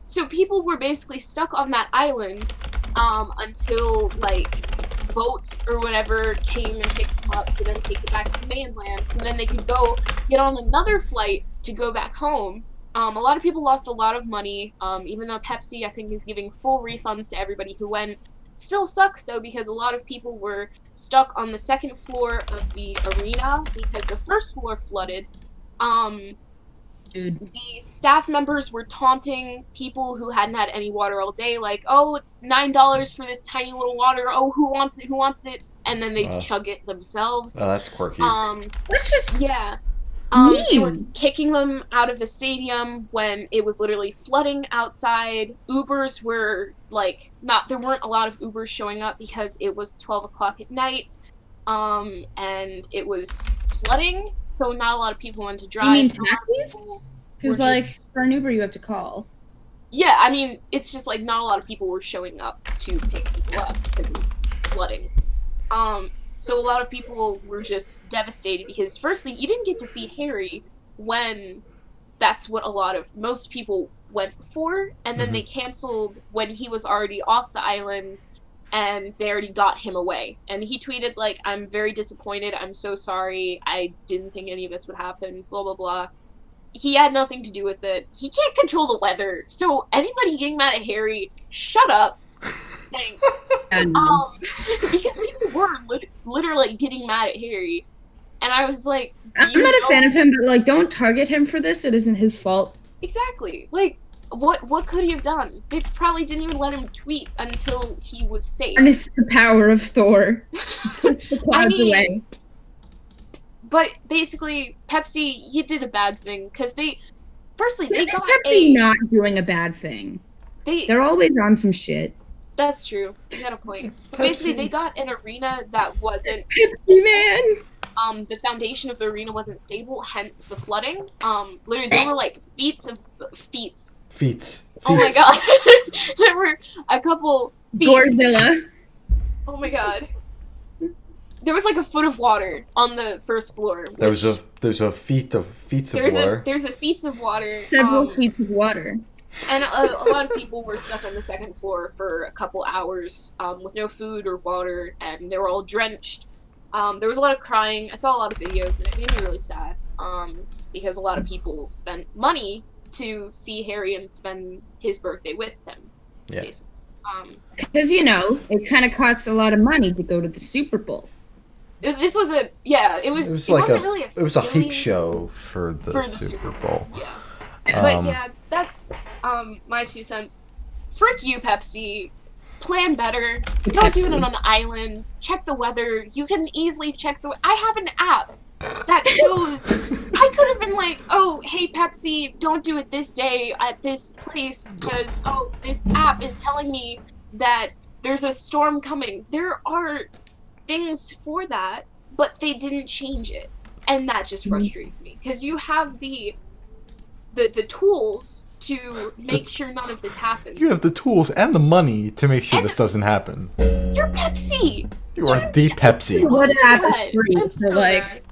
So people were basically stuck on that island until, like, boats or whatever came and picked them up to then take it back to the mainland, so then they could go get on another flight to go back home. A lot of people lost a lot of money, even though Pepsi, I think, is giving full refunds to everybody who went. Still sucks, though, because a lot of people were stuck on the second floor of the arena because the first floor flooded. Dude. The staff members were taunting people who hadn't had any water all day, like, oh, it's $9 for this tiny little water, oh, who wants it, who wants it? And then they chug it themselves. Oh, that's quirky. That's just yeah. mean. They were kicking them out of the stadium when it was literally flooding outside. Ubers were, like, there weren't a lot of Ubers showing up because it was 12 o'clock at night, and it was flooding, so not a lot of people wanted to drive. You mean taxis? Because, like, for an Uber you have to call. Yeah, I mean, it's just, like, not a lot of people were showing up to pick people up because it was flooding. So a lot of people were just devastated because, firstly, you didn't get to see Harry when that's what most people went for, and then they canceled when he was already off the island, and they already got him away. And he tweeted, like, I'm very disappointed, I'm so sorry, I didn't think any of this would happen, blah, blah, blah. He had nothing to do with it. He can't control the weather, so anybody getting mad at Harry, shut up. Thanks. Because people were literally getting mad at Harry, and I was like, I'm not a fan of him, but, like, don't target him for this. It isn't his fault. Exactly. Like, what could he have done? They probably didn't even let him tweet until he was safe. Harness the power of Thor to push the clouds away. But basically, Pepsi, you did a bad thing, because they got Pepsi not doing a bad thing. They're always on some shit. That's true. You got a point. But basically, they got an arena that wasn't... Pepsi Man! The foundation of the arena wasn't stable, hence the flooding. Literally, there were, like, feet. Oh my god. There were a couple feet. Gorzilla. Oh my god. There was, like, a foot of water on the first floor. There's a feet of water. There's a feet of water. Several feet of water. And a lot of people were stuck on the second floor for a couple hours with no food or water, and they were all drenched. There was a lot of crying. I saw a lot of videos, and it made me really sad because a lot of people spent money to see Harry and spend his birthday with them. Yeah. Because, it kind of costs a lot of money to go to the Super Bowl. This was it was a hype show for the Super Bowl. Yeah. But yeah, that's my 2 cents. Frick you, Pepsi. Plan better. Don't do it on an island. Check the weather. You can easily check I have an app that shows... I could have been like, oh, hey, Pepsi, don't do it this day at this place because, this app is telling me that there's a storm coming. There are things for that, but they didn't change it. And that just frustrates me. Because you have the tools to make sure none of this happens. You have the tools and the money to make sure this doesn't happen. You're Pepsi! You are the Pepsi. What happens for you? So, like...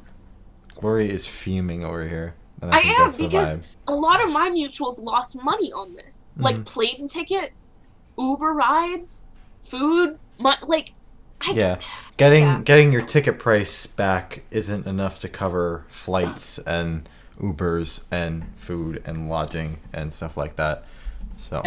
Glory is fuming over here. I am, because a lot of my mutuals lost money on this. Mm-hmm. Like, plane tickets, Uber rides, food, Getting your ticket price back isn't enough to cover flights and Ubers and food and lodging and stuff like that. So,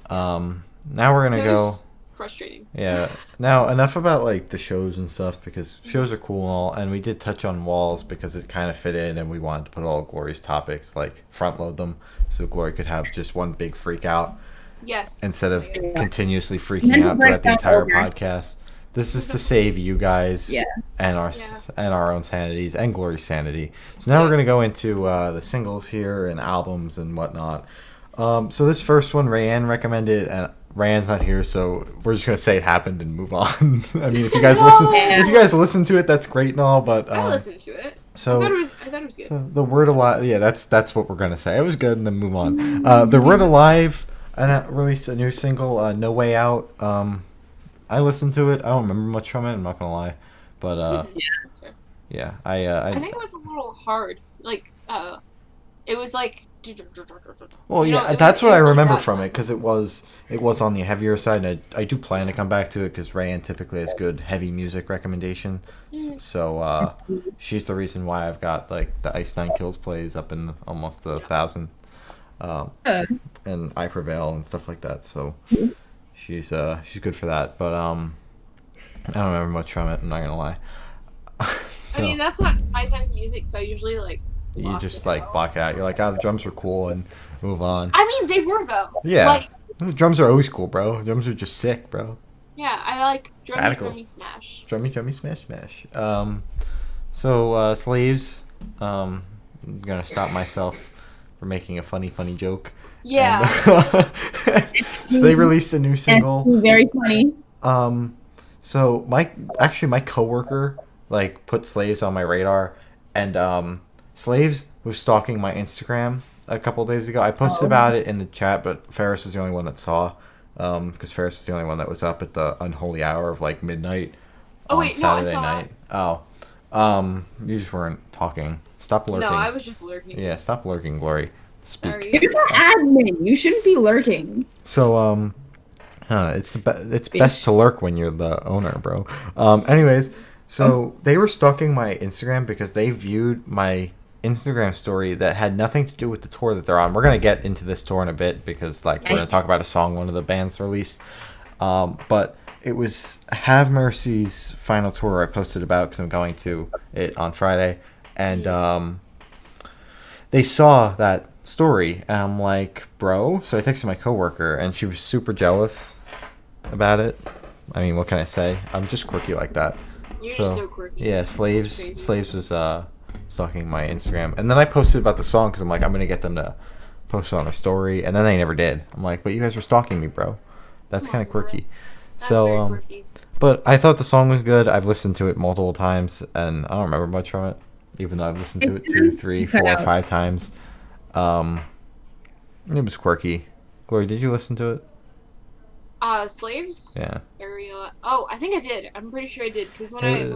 now we're gonna go. Frustrating. Yeah. Now enough about like the shows and stuff because shows are cool and all, and we did touch on Walls because it kind of fit in, and we wanted to put all Glory's topics like front load them so Glory could have just one big freak out. Yes. Instead of continuously freaking out throughout the entire podcast. This is to save you guys and our own sanities and Glory's sanity. So now we're going to go into the singles here and albums and whatnot. So this first one, Rayanne recommended, and Rayanne's not here, so we're just going to say it happened and move on. I mean, if you guys listen to it, that's great and all, but... I listened to it. So, I thought it was good. So the Word Alive... Yeah, that's what we're going to say. It was good, and then move on. The Word Alive released a new single, No Way Out. I listened to it. I don't remember much from it. I'm not gonna lie, but that's fair. Yeah, I think it was a little hard. Like, it was like. Well, that's what I remember from it because it was on the heavier side. And I do plan to come back to it because Rayanne typically has good heavy music recommendation. So she's the reason why I've got like the Ice Nine Kills plays up in almost 1,000, and I Prevail and stuff like that. So. She's good for that, but I don't remember much from it. I'm not gonna lie. I mean, that's not my type of music, so I usually like. You just like block it out. You're like, the drums were cool, and move on. I mean, they were though. Yeah, like, the drums are always cool, bro. The drums are just sick, bro. Yeah, I like drummy smash. Drummy smash. So Slaves. I'm gonna stop myself from making a funny joke. Yeah. So they released a new single. Very funny. So my coworker like put Slaves on my radar, and Slaves was stalking my Instagram a couple days ago. I posted about it in the chat, but Ferris was the only one that saw, because Ferris was the only one that was up at the unholy hour of like midnight on Saturday night. You just weren't talking. Stop lurking. No, I was just lurking. Yeah, stop lurking, Glory. Speak. Sorry. You're the admin. You shouldn't be lurking. So it's best to lurk when you're the owner, bro. Anyways, so they were stalking my Instagram because they viewed my Instagram story that had nothing to do with the tour that they're on. We're gonna get into this tour in a bit because like we're gonna talk about a song one of the bands released. But it was Have Mercy's final tour I posted about because I'm going to it on Friday, and they saw that story, and I'm like, bro. So I texted my coworker, and she was super jealous about it. I mean, what can I say? I'm just quirky like that. You're just so quirky. Yeah, Slaves was stalking my Instagram, and then I posted about the song because I'm like, I'm gonna get them to post it on their story, and then they never did. I'm like, but you guys were stalking me, bro. That's kind of quirky. That's very quirky. But I thought the song was good. I've listened to it multiple times, and I don't remember much from it, even though I've listened to it 2, 3, 4, 5 times. It was quirky. Glory, did you listen to it? Slaves? Yeah. I think I did. I'm pretty sure I did because when I did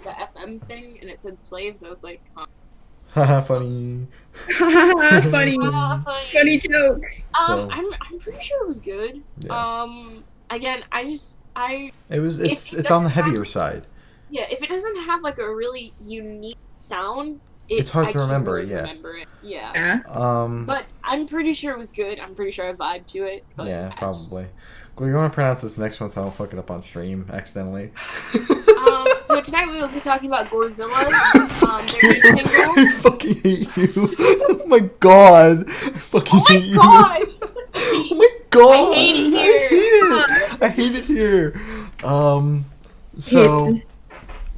the FM thing and it said Slaves, I was like, Haha, funny. Funny joke. I'm pretty sure it was good. Yeah. Again, it's on the heavier side. Yeah, if it doesn't have like a really unique sound, it's hard to remember. Really remember it. Yeah. But I'm pretty sure it was good. I'm pretty sure I vibed to it. But yeah, probably. Well, you want to pronounce this next one so I don't fuck it up on stream accidentally. So tonight we will be talking about Gorzilla's their new single. I fucking hate you. Oh my god. I fucking hate you. Oh my god. I hate it here. So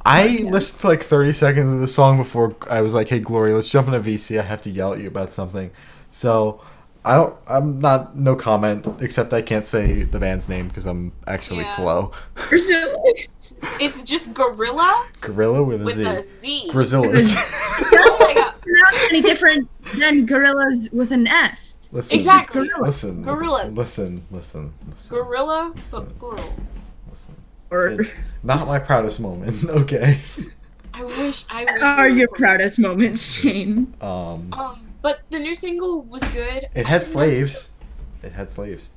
I listened to like 30 seconds of the song before I was like, hey Glory, let's jump in a VC. I have to yell at you about something. So no comment, except I can't say the band's name because I'm actually slow. It's just Gorilla. Gorilla with a Z. Gorillas. Oh my god. Not any different than gorillas with an S. Listen, exactly. Listen. Gorillas. Listen. Gorilla, but plural. Listen. Not my proudest moment, okay? I wish are your proudest moments, Shane? But the new single was good. It had slaves. It had slaves.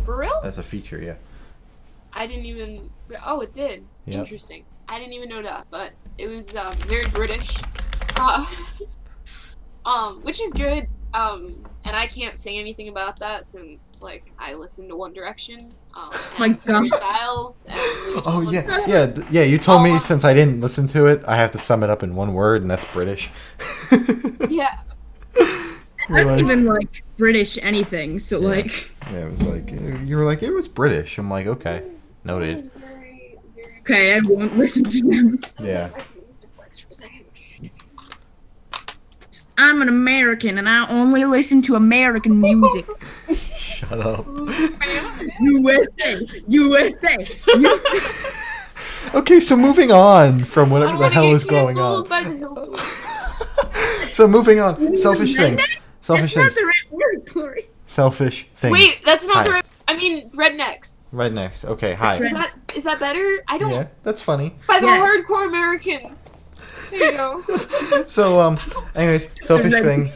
For real? As a feature, yeah. I didn't even... Oh, it did. Yep. Interesting. I didn't even know that, but it was very British. Which is good. And I can't say anything about that since, like, I listen to One Direction, and Harry Styles, and yeah. You told me since I didn't listen to it, I have to sum it up in one word, and that's British. Yeah. I don't even like British anything, so Yeah. like. Yeah, it was like you were like it was British. I'm like, okay, That noted. was very, very Okay, I won't listen to them. Yeah. I still used to flex for a second. I'm an American and I only listen to American music. Shut up. USA, USA. Okay, so moving on from I whatever don't the want to hell get is going on. canceled by the Hillbilly. So moving on. Selfish things. Selfish That's not things. the right word, Glory. Selfish things. Wait, that's not Hi. the right. I mean, rednecks. Rednecks. Okay, hi. Is that better? I don't. Yeah, that's funny. By the Yes. hardcore Americans. There you go. So anyways, selfish things.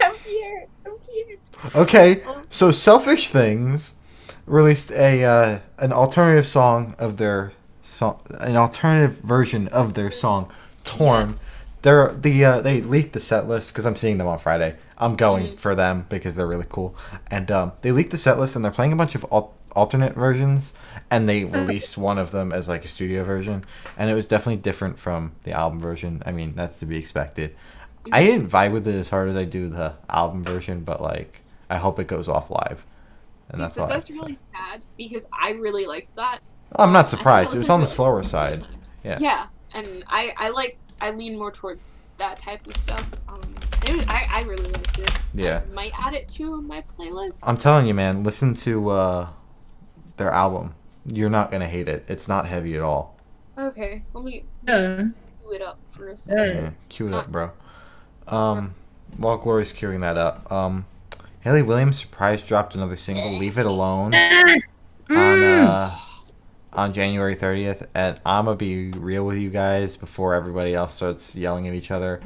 I'm here. I'm here. Okay, so Selfish Things released an alternative song of their song, an alternative version of their song, Torn. Yes. They leaked the set list because I'm seeing them on Friday. I'm going for them because they're really cool, and they leaked the set list and they're playing a bunch of alternate versions, and they released one of them as like a studio version, and it was definitely different from the album version. I mean, that's to be expected. I didn't vibe with it as hard as I do the album version, but like I hope it goes off live. And See, that's but all I have that's to really say. sad because I really liked that. I'm not I surprised. It was on the listened to slower it side. several times. Yeah. Yeah, and I lean more towards that type of stuff. I really liked it. Yeah. I might add it to my playlist. I'm telling you, man, listen to their album. You're not gonna hate it. It's not heavy at all. Okay, let me Uh, do it up for a second. Yeah, cue it up, bro. While Glory's queuing that up, Hayley Williams surprise dropped another single, "Leave It Alone," yes. on January 30th, and I'm gonna be real with you guys before everybody else starts yelling at each other.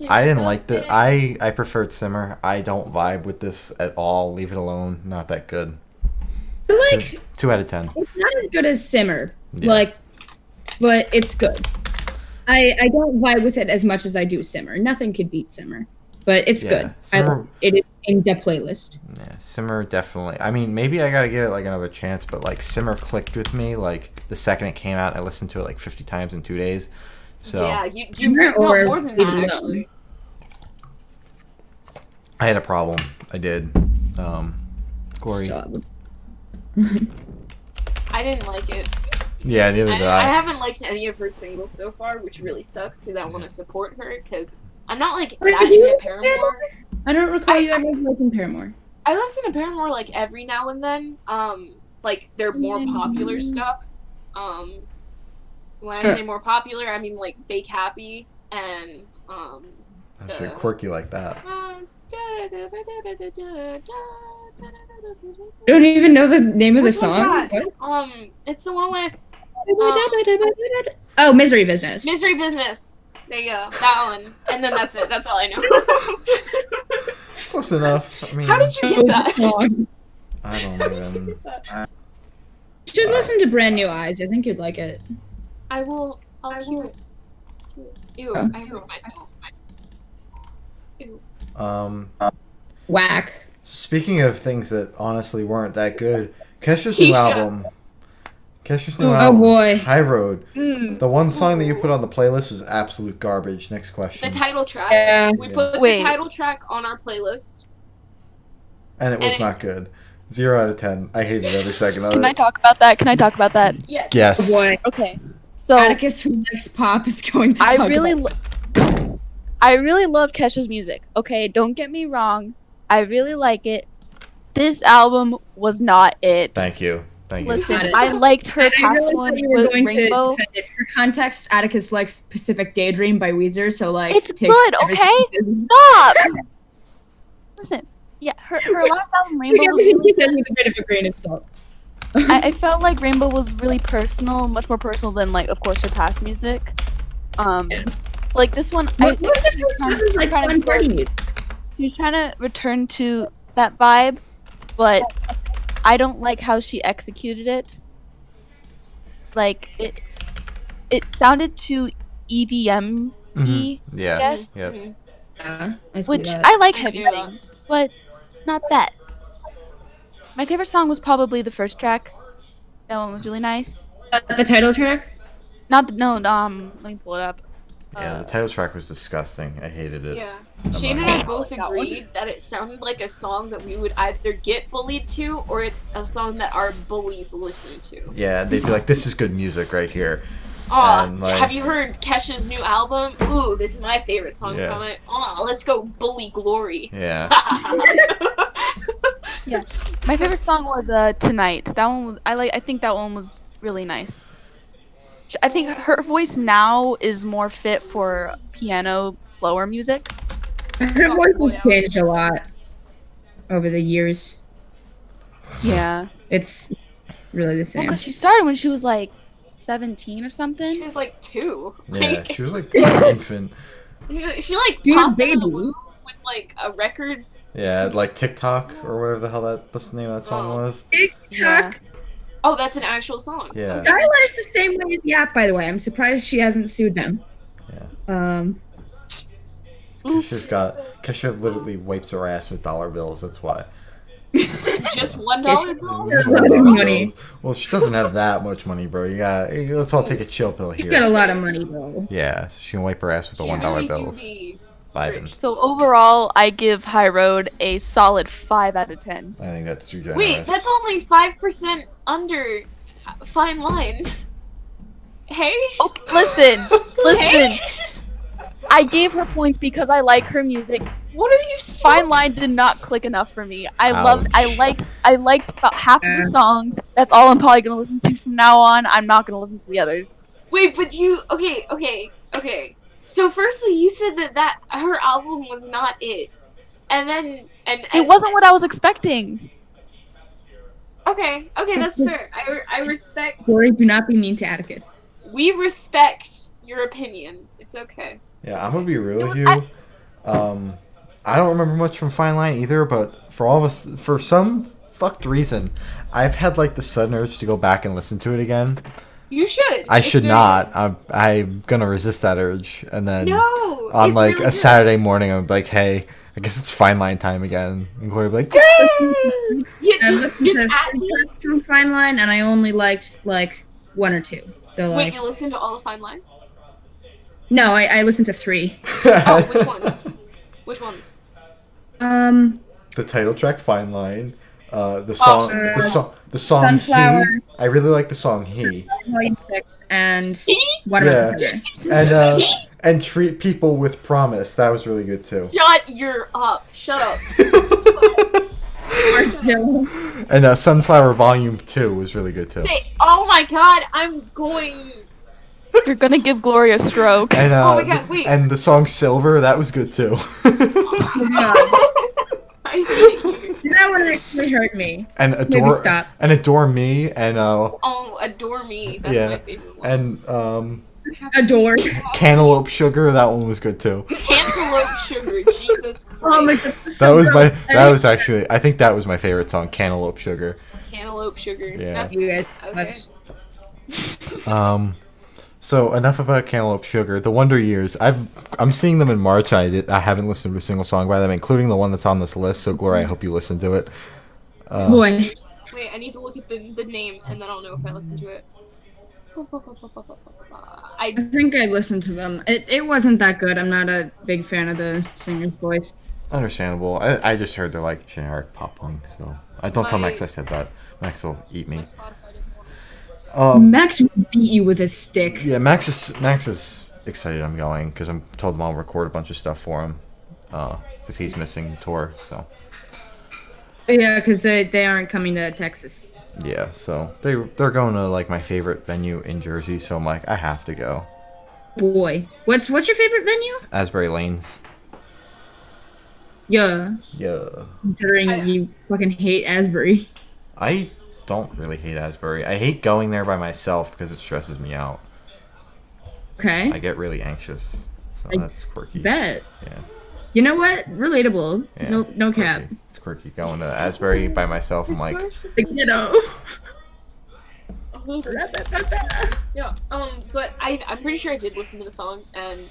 I didn't like the. I preferred Simmer. I don't vibe with this at all. Leave It Alone. Not that good. Like 2 out of 10. it's not as good as Simmer, Yeah. like, but it's good. I don't vibe with it as much as I do Simmer. Nothing could beat Simmer, but it's Yeah, good. Simmer- It is in the playlist. Yeah, Simmer definitely. I mean, maybe I gotta give it like another chance, but like Simmer clicked with me like the second it came out. I listened to it like 50 times in 2 days. So Yeah, you no, Or more than Leave It that Alone. actually. I had a problem. I did. Glory. Stop. I didn't like it. Yeah, neither did I I. haven't liked any of her singles so far, which really sucks because I want to support her because I'm not like Wait, that did you into like Paramore. I don't recall you ever liking Paramore. I listen to Paramore like every now and then. Like their more popular stuff. When I say more popular, I mean like Fake Happy and That's really quirky like that. I don't even know the name of the Which one's song. that? It's the one with Oh, Misery Business. Misery Business. There you go, that one. And then that's it. That's all I know. Close enough. I mean, How did you get that? You I don't even. should listen to Brand New Eyes. I think you'd like it. I will. I'll cue it. Ew, Oh. I hurt myself. Ew. Whack. Speaking of things that honestly weren't that good, Kesha's new Keisha. album. Kesha's new Oh, album. boy. High Road. The one song that you put on the playlist was absolute garbage. Next question. The title track. Yeah. We put Wait. the title track on our playlist. And it was and it- not good. 0 out of 10. I hated every second of Can I it. talk about that? Can I talk about that? Yes. Yes. Oh, boy. Okay. So Atticus from Next Pop is going to I talk really, about I really love Kesha's music. Okay, don't get me wrong. I really like it. This album was not it. Thank you. Thank you. Listen, Got it. I liked her I past really one thought you were with going Rainbow. to defend it. For context, Atticus likes Pacific Daydream by Weezer, so like It's takes good, everything okay? he says- Stop. Listen, yeah, her last album Rainbow Take was everything really he says good. with a bit of a grain of salt. I felt like Rainbow was really personal, much more personal than like, of course, her past music. Like this one, What the fuck is like fun party music? she was trying to return to that vibe, but I don't like how she executed it. Like it sounded too EDM-y, Mhm. Yeah. yes, Yep. Mhm. I see which that. I like I heavy hear that. things, but not that. My favorite song was probably the first track. That one was really nice. The title track? Not the, no, let me pull it up. Yeah, the title track was disgusting. I hated it. Yeah. I'm Shane and not- I both agreed that it sounded like a song that we would either get bullied to, or it's a song that our bullies listen to. Yeah, they'd be like, "This is good music right here." Aw, And, like- have you heard Kesha's new album? Ooh, this is my favorite song Yeah. from it. Aw, let's go bully glory. Yeah. My favorite song was Tonight. That one was I think that one was really nice. I think her voice now is more fit for piano, slower music. Her voice has changed a lot over the years. Yeah. It's really the same. Because she started when she was like 17 or something. She was like 2. Yeah, Like, she was like an infant. she like She was popped out of the baby. womb with like a record. Yeah, like TikTok or whatever the hell that's the name of that song Oh. was. TikTok. Oh, that's an actual song. Yeah. Okay. Skylar is the same way as Yap, by the way. I'm surprised she hasn't sued them. Yeah. Kesha literally wipes her ass with dollar bills. That's why. Just $1 bills? That's a lot of money. Bills. Well, she doesn't have that much money, bro. Let's all take a chill pill You here. got a lot of money, though. Yeah, so she can wipe her ass with the She $1 really do bills. be Vibing. rich. So overall, I give High Road a solid 5 out of 10. I think that's too generous. Wait, that's only 5% under Fine Line. Hey? Okay, listen. Hey? I gave her points because I like her music. What are you Fine Line did not click enough for me. I Ouch. liked about half of the songs. That's all I'm probably gonna listen to from now on. I'm not gonna listen to the others. Wait, but you... Okay. So firstly, you said that her album was not it. And then... And It wasn't what I was expecting. Okay, that's fair. I respect... Corey, do not be mean to Atticus. We respect your opinion. It's okay. Yeah, I'm gonna be real with you. I don't remember much from Fine Line either, but for all of us, for some fucked reason, I've had like the sudden urge to go back and listen to it again. You should. I It's should very not. I'm gonna resist that urge, and then No! on it's like really a good. Saturday morning, I'm like, hey, I guess it's Fine Line time again, and Gloria will be like, Yeah, I've just listened to add me. 3 tracks from Fine Line, and I only liked like 1 or 2. So Wait, like, you listened to all the Fine Line? no, I listened to 3. Oh, which one? Which ones? the title track, Fine Line, the song, the song, Sunflower. He. I really like the song He. Volume 6 and Watermelon Yeah. Sugar. And Treat People with Promise. That was really good too. Shut your up. Shut up. Or still. And Sunflower Volume 2 was really good too. Oh my god, I'm going... You're gonna give Gloria a stroke. And Oh my God, wait. and the song Silver, that was good too. I hate you. That one actually hurt me. And Maybe Adore stop. and Adore Me and Oh, Adore Me. That's yeah. my favorite one. And Adore. Cantaloupe Sugar, that one was good too. Cantaloupe Sugar. Jesus Christ. Oh my god. That was that was actually, I think that was my favorite song, Cantaloupe Sugar. Cantaloupe Sugar. Yeah. That's, You guys. okay. So enough about Cantaloupe Sugar. The Wonder Years. I'm seeing them in March. I haven't listened to a single song by them, including the one that's on this list. So Gloria, I hope you listen to it. Boy. Wait, I need to look at the name, and then I'll know if I listen to it. I think I listened to them. It wasn't that good. I'm not a big fan of the singer's voice. Understandable. I just heard they're like generic pop punk. So don't tell Max I said that. Max will eat me. My Spotify doesn't work. Max will beat you with his stick. Yeah, Max is excited I'm going because I'm told him I'll record a bunch of stuff for him because he's missing the tour. So Yeah, because they aren't coming to Texas. yeah, so they're going to like my favorite venue in Jersey. So I'm like, I have to go. Boy. What's your favorite venue? Asbury Lanes. Yeah. Yeah. Considering you fucking hate Asbury. I don't really hate Asbury. I hate going there by myself because it stresses me out. Okay. I get really anxious. So I that's quirky. Bet. Yeah. You know what? Relatable. Yeah, No it's cap. quirky. It's quirky going to Asbury by myself. I'm like, Like, you know. Yeah, but I'm pretty sure I did listen to the song, and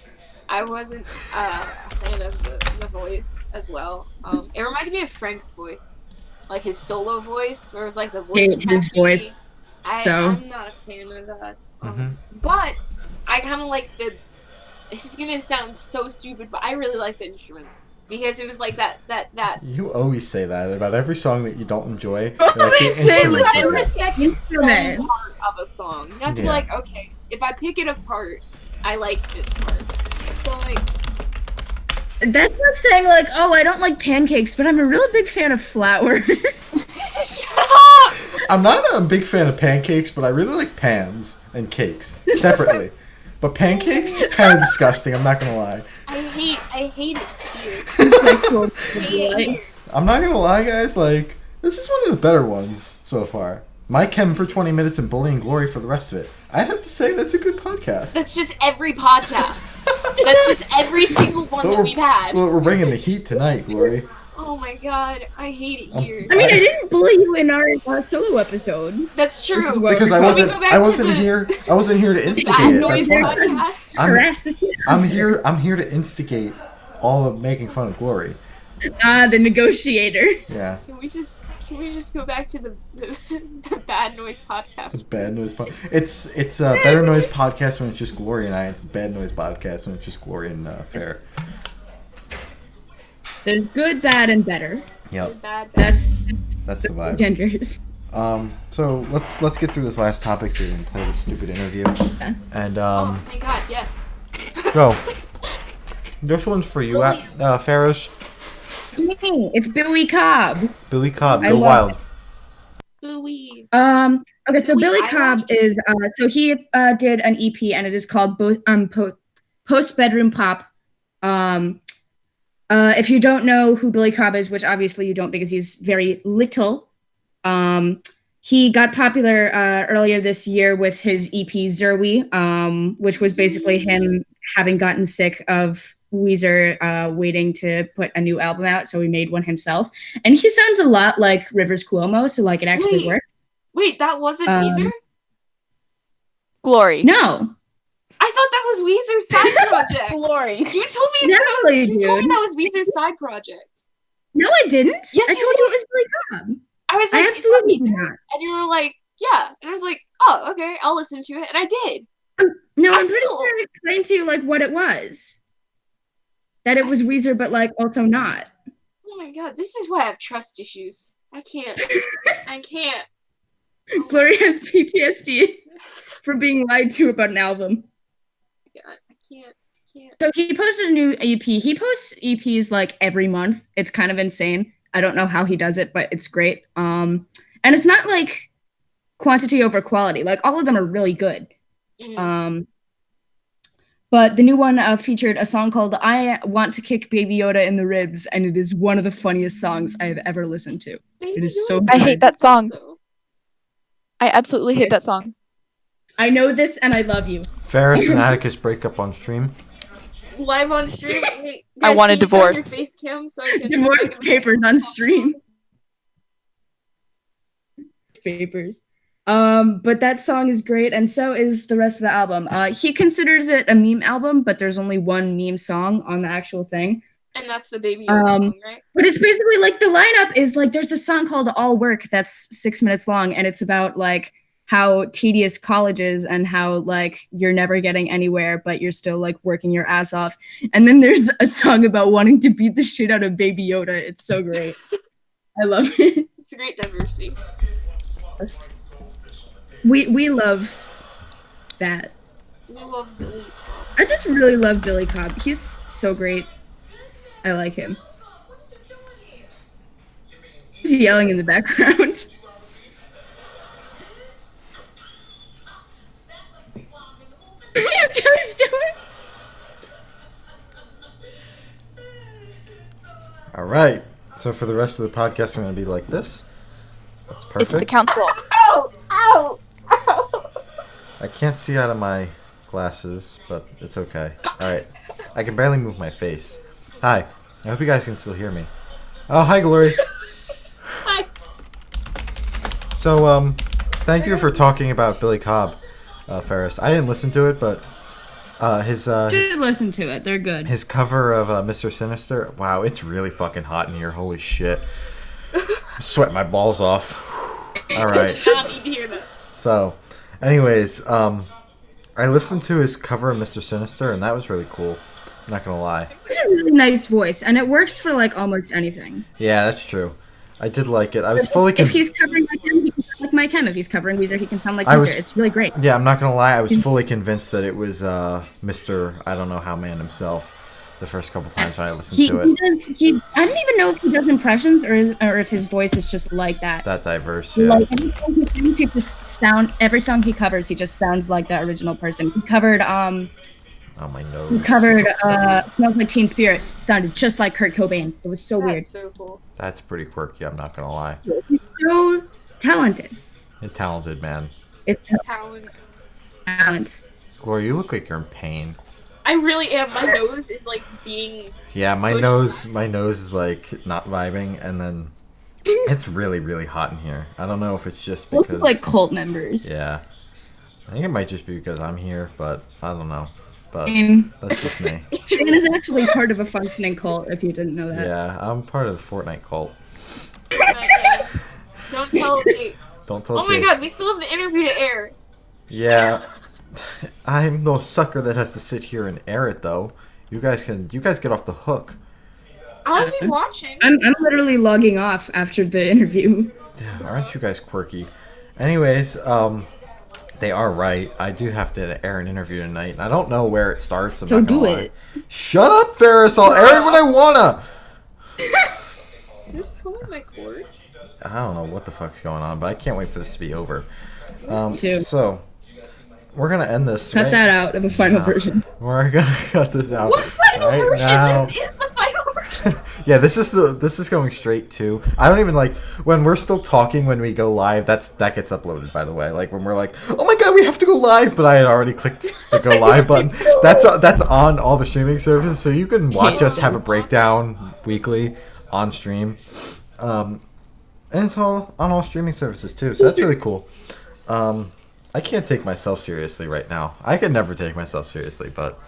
I wasn't a fan of the voice as well. It reminded me of Frank's voice, like his solo voice, where it was like the voice. Hate his raspy. voice. I'm not a fan of that. But I kind of like the This is gonna sound so stupid, but I really like the instruments. Because it was like that. You always say that about every song that you don't enjoy. Always say You like gotta respect the instrument. some part of a song. You have to be like, okay, if I pick it apart, I like this part. So like, that's like saying like, oh, I don't like pancakes, but I'm a really big fan of flour. shut up! I'm not a big fan of pancakes, but I really like pans and cakes separately. But pancakes, kind of disgusting. I'm not gonna lie. I hate it here. I'm not gonna lie, guys. Like, this is one of the better ones so far. My Chem for 20 minutes and Bully and Glory for the rest of it. I'd have to say that's a good podcast. That's just every podcast. That's just every single one that we've had. Well, we're bringing the heat tonight, Glory. Oh my god, I hate it here. I mean, I didn't bully you in our solo episode. That's true. Because I wasn't here to instigate Bad it. Noise That's why. podcast. I'm here to instigate all of making fun of Glory. The negotiator. Yeah. Can we just go back to the Bad Noise podcast? It's Bad Noise podcast. It's a Better Noise podcast when it's just Glory and I. It's the Bad Noise podcast when it's just Glory and Fair. There's good, bad, and better. Bad, Yep. bad. That's the vibe. genders. So let's get through this last topic so we can play this stupid interview. Okay. And Oh, thank God, yes. go. This one's for you, Ferris. It's me. It's Billy Cobb. Billy Cobb, I go love wild. it. Louis. Okay, so Billy Billy Cobb Eilish? is so he did an EP and it is called Post Bedroom Pop. If you don't know who Billy Cobb is, which obviously you don't because he's very little, he got popular earlier this year with his EP Zerwi, which was basically him having gotten sick of Weezer waiting to put a new album out, so he made one himself. And he sounds a lot like Rivers Cuomo, so like it actually worked. Wait, that wasn't Weezer? Glory. No. I thought that was Weezer's side project. Glory. You told me Exactly, you told me dude. that was Weezer's side project. No, I didn't. Yes, I you told you it was Billy Cobb. I was I like, absolutely "Is that did Weezer?" not. And you were like, yeah. And I was like, oh, okay, I'll listen to it. And I did. No, I I'm pretty feel- sure I explained to you like what it was. That it was Weezer, but like also not. Oh my God, this is why I have trust issues. I can't. I can't. Glory has PTSD for being lied to about an album. God, I can't. So he posted a new EP. He posts EPs like every month. It's kind of insane. I don't know how he does it, but it's great. And it's not like quantity over quality. Like all of them are really good. Mhm. But the new one featured a song called I Want to Kick Baby Yoda in the Ribs, and it is one of the funniest songs I have ever listened to. It is so I hate that song. though. I absolutely hate that song. I know this and I love you. Ferris and Atticus break up on stream. Live on stream. Wait, I guys, want a can you turn your divorce. face cam so I can Divorce papers on stream. Papers. But that song is great, and so is the rest of the album. He considers it a meme album, but there's only one meme song on the actual thing. And that's the Baby Yoda song, right? But it's basically like the lineup is like there's this song called All Work that's 6 minutes long, and it's about like how tedious college is and how like you're never getting anywhere, but you're still like working your ass off. And then there's a song about wanting to beat the shit out of Baby Yoda. It's so great. I love it. It's a great diversity. We love that. We love Billy. I just really love Billy Cobb. He's so great. I like him. He's yelling in the background. You guys doing? All right. So for the rest of the podcast, I'm going to be like this. That's perfect. It's the council. Ow! Ow! Ow! I can't see out of my glasses, but it's okay. All right. I can barely move my face. Hi. I hope you guys can still hear me. Oh, hi, Glory. Hi. So, thank you for talking about Billy Cobb, Ferris. I didn't listen to it, but his Just listen to it. They're good. his cover of Mr. Sinister. Wow, it's really fucking hot in here. Holy shit. I'm sweating my balls off. All right. I need to hear that. So, anyways, I listened to his cover of Mr. Sinister, and that was really cool. I'm not gonna lie. It's a really nice voice, and it works for like almost anything. Yeah, that's true. I did like it. I was If he's covering like him, he can sound like Mike Hem. If he's covering Weezer, he can sound like I Weezer. was- It's really great. Yeah, I'm not gonna lie. I was fully convinced that it was Mr. I don't know how man himself. The first couple times I listened to it. I don't even know if he does impressions or if his voice is just like that. That diverse, yeah. Like every song he sings, he just every song he covers, he just sounds like that original person. He covered Oh my nose. Smells Like Teen Spirit, sounded just like Kurt Cobain. It was so weird. That's so cool. That's pretty quirky. I'm not gonna lie. He's so talented. A talented man. It's Talent. Gloria, you look like you're in pain. I really am. My nose is like being. Yeah, my pushed. nose is like not vibing, and then it's really, really hot in here. I don't know if it's just Look because like cult members. yeah, I think it might just be because I'm here, but I don't know. But Shane. that's just me. Shane is actually part of a functioning cult, if you didn't know that. Yeah, I'm part of the Fortnite cult. Don't tell Jake. Don't tell Oh my Jake. god, we still have the interview to air. Yeah, I'm the sucker that has to sit here and air it though. You guys get off the hook. I'll be watching. I'm literally logging off after the interview. Aren't you guys quirky? Anyways, they are right. I do have to air an interview tonight. I don't know where it starts. I'm So not gonna do lie. it. Shut up, Ferris. I'll air it when I wanna. Is this pulling my cord? I don't know what the fuck's going on, but I can't wait for this to be over. Too. So we're gonna end this. Cut right that out of the final now. version. We're gonna cut this out What final right version? now. This is the final version. Yeah, this is going straight to. I don't even like when we're still talking when we go live. That gets uploaded, by the way. Like when we're like, oh my god, we have to go live, but I had already clicked the go live button. That's on all the streaming services, so you can watch us have a breakdown weekly on stream, and it's all on all streaming services too. So that's really cool. I can't take myself seriously right now. I can never take myself seriously, but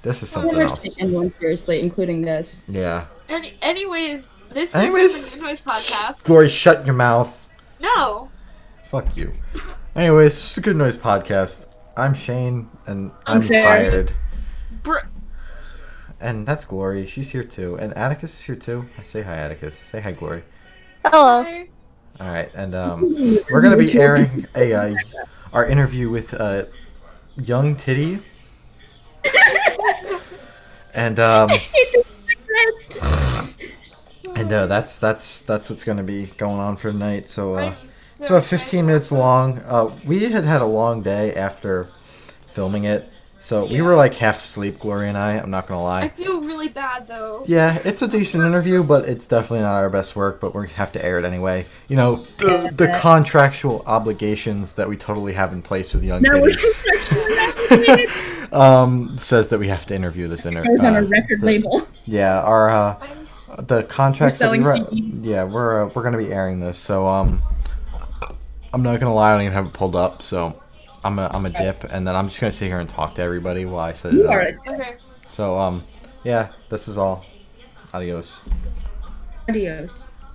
this is something Never else. take anyone seriously, including this. Yeah. Anyways, this Anyways, is the Good Noise podcast. Glory, shut your mouth. No. Fuck you. Anyways, it's a Good Noise podcast. I'm Shane, and I'm Ferris. tired. Br- And that's Glory. She's here too. And Atticus is here too. Say hi, Atticus. Say hi, Glory. Hello. All right, and we're gonna be airing our interview with Young Titty. And that's what's gonna be going on for tonight. So it's about 15 minutes long. We had a long day after filming it, so we were like half asleep, Gloria and I. I'm not gonna I lie. feel really bad though. Yeah, it's a decent interview, but it's definitely not our best work. But we have to air it anyway. You know, the contractual obligations that we totally have in place with Young No, Titty says that we have to interview this interview. on a record label. Yeah, our the contract. We're selling CDs. Yeah, we're gonna be airing this. So I'm not gonna lie, I don't even have it pulled up. So I'm a dip, and then I'm just gonna sit here and talk to everybody while I set it You up. are Okay. So yeah, this is all. Adios. Adios.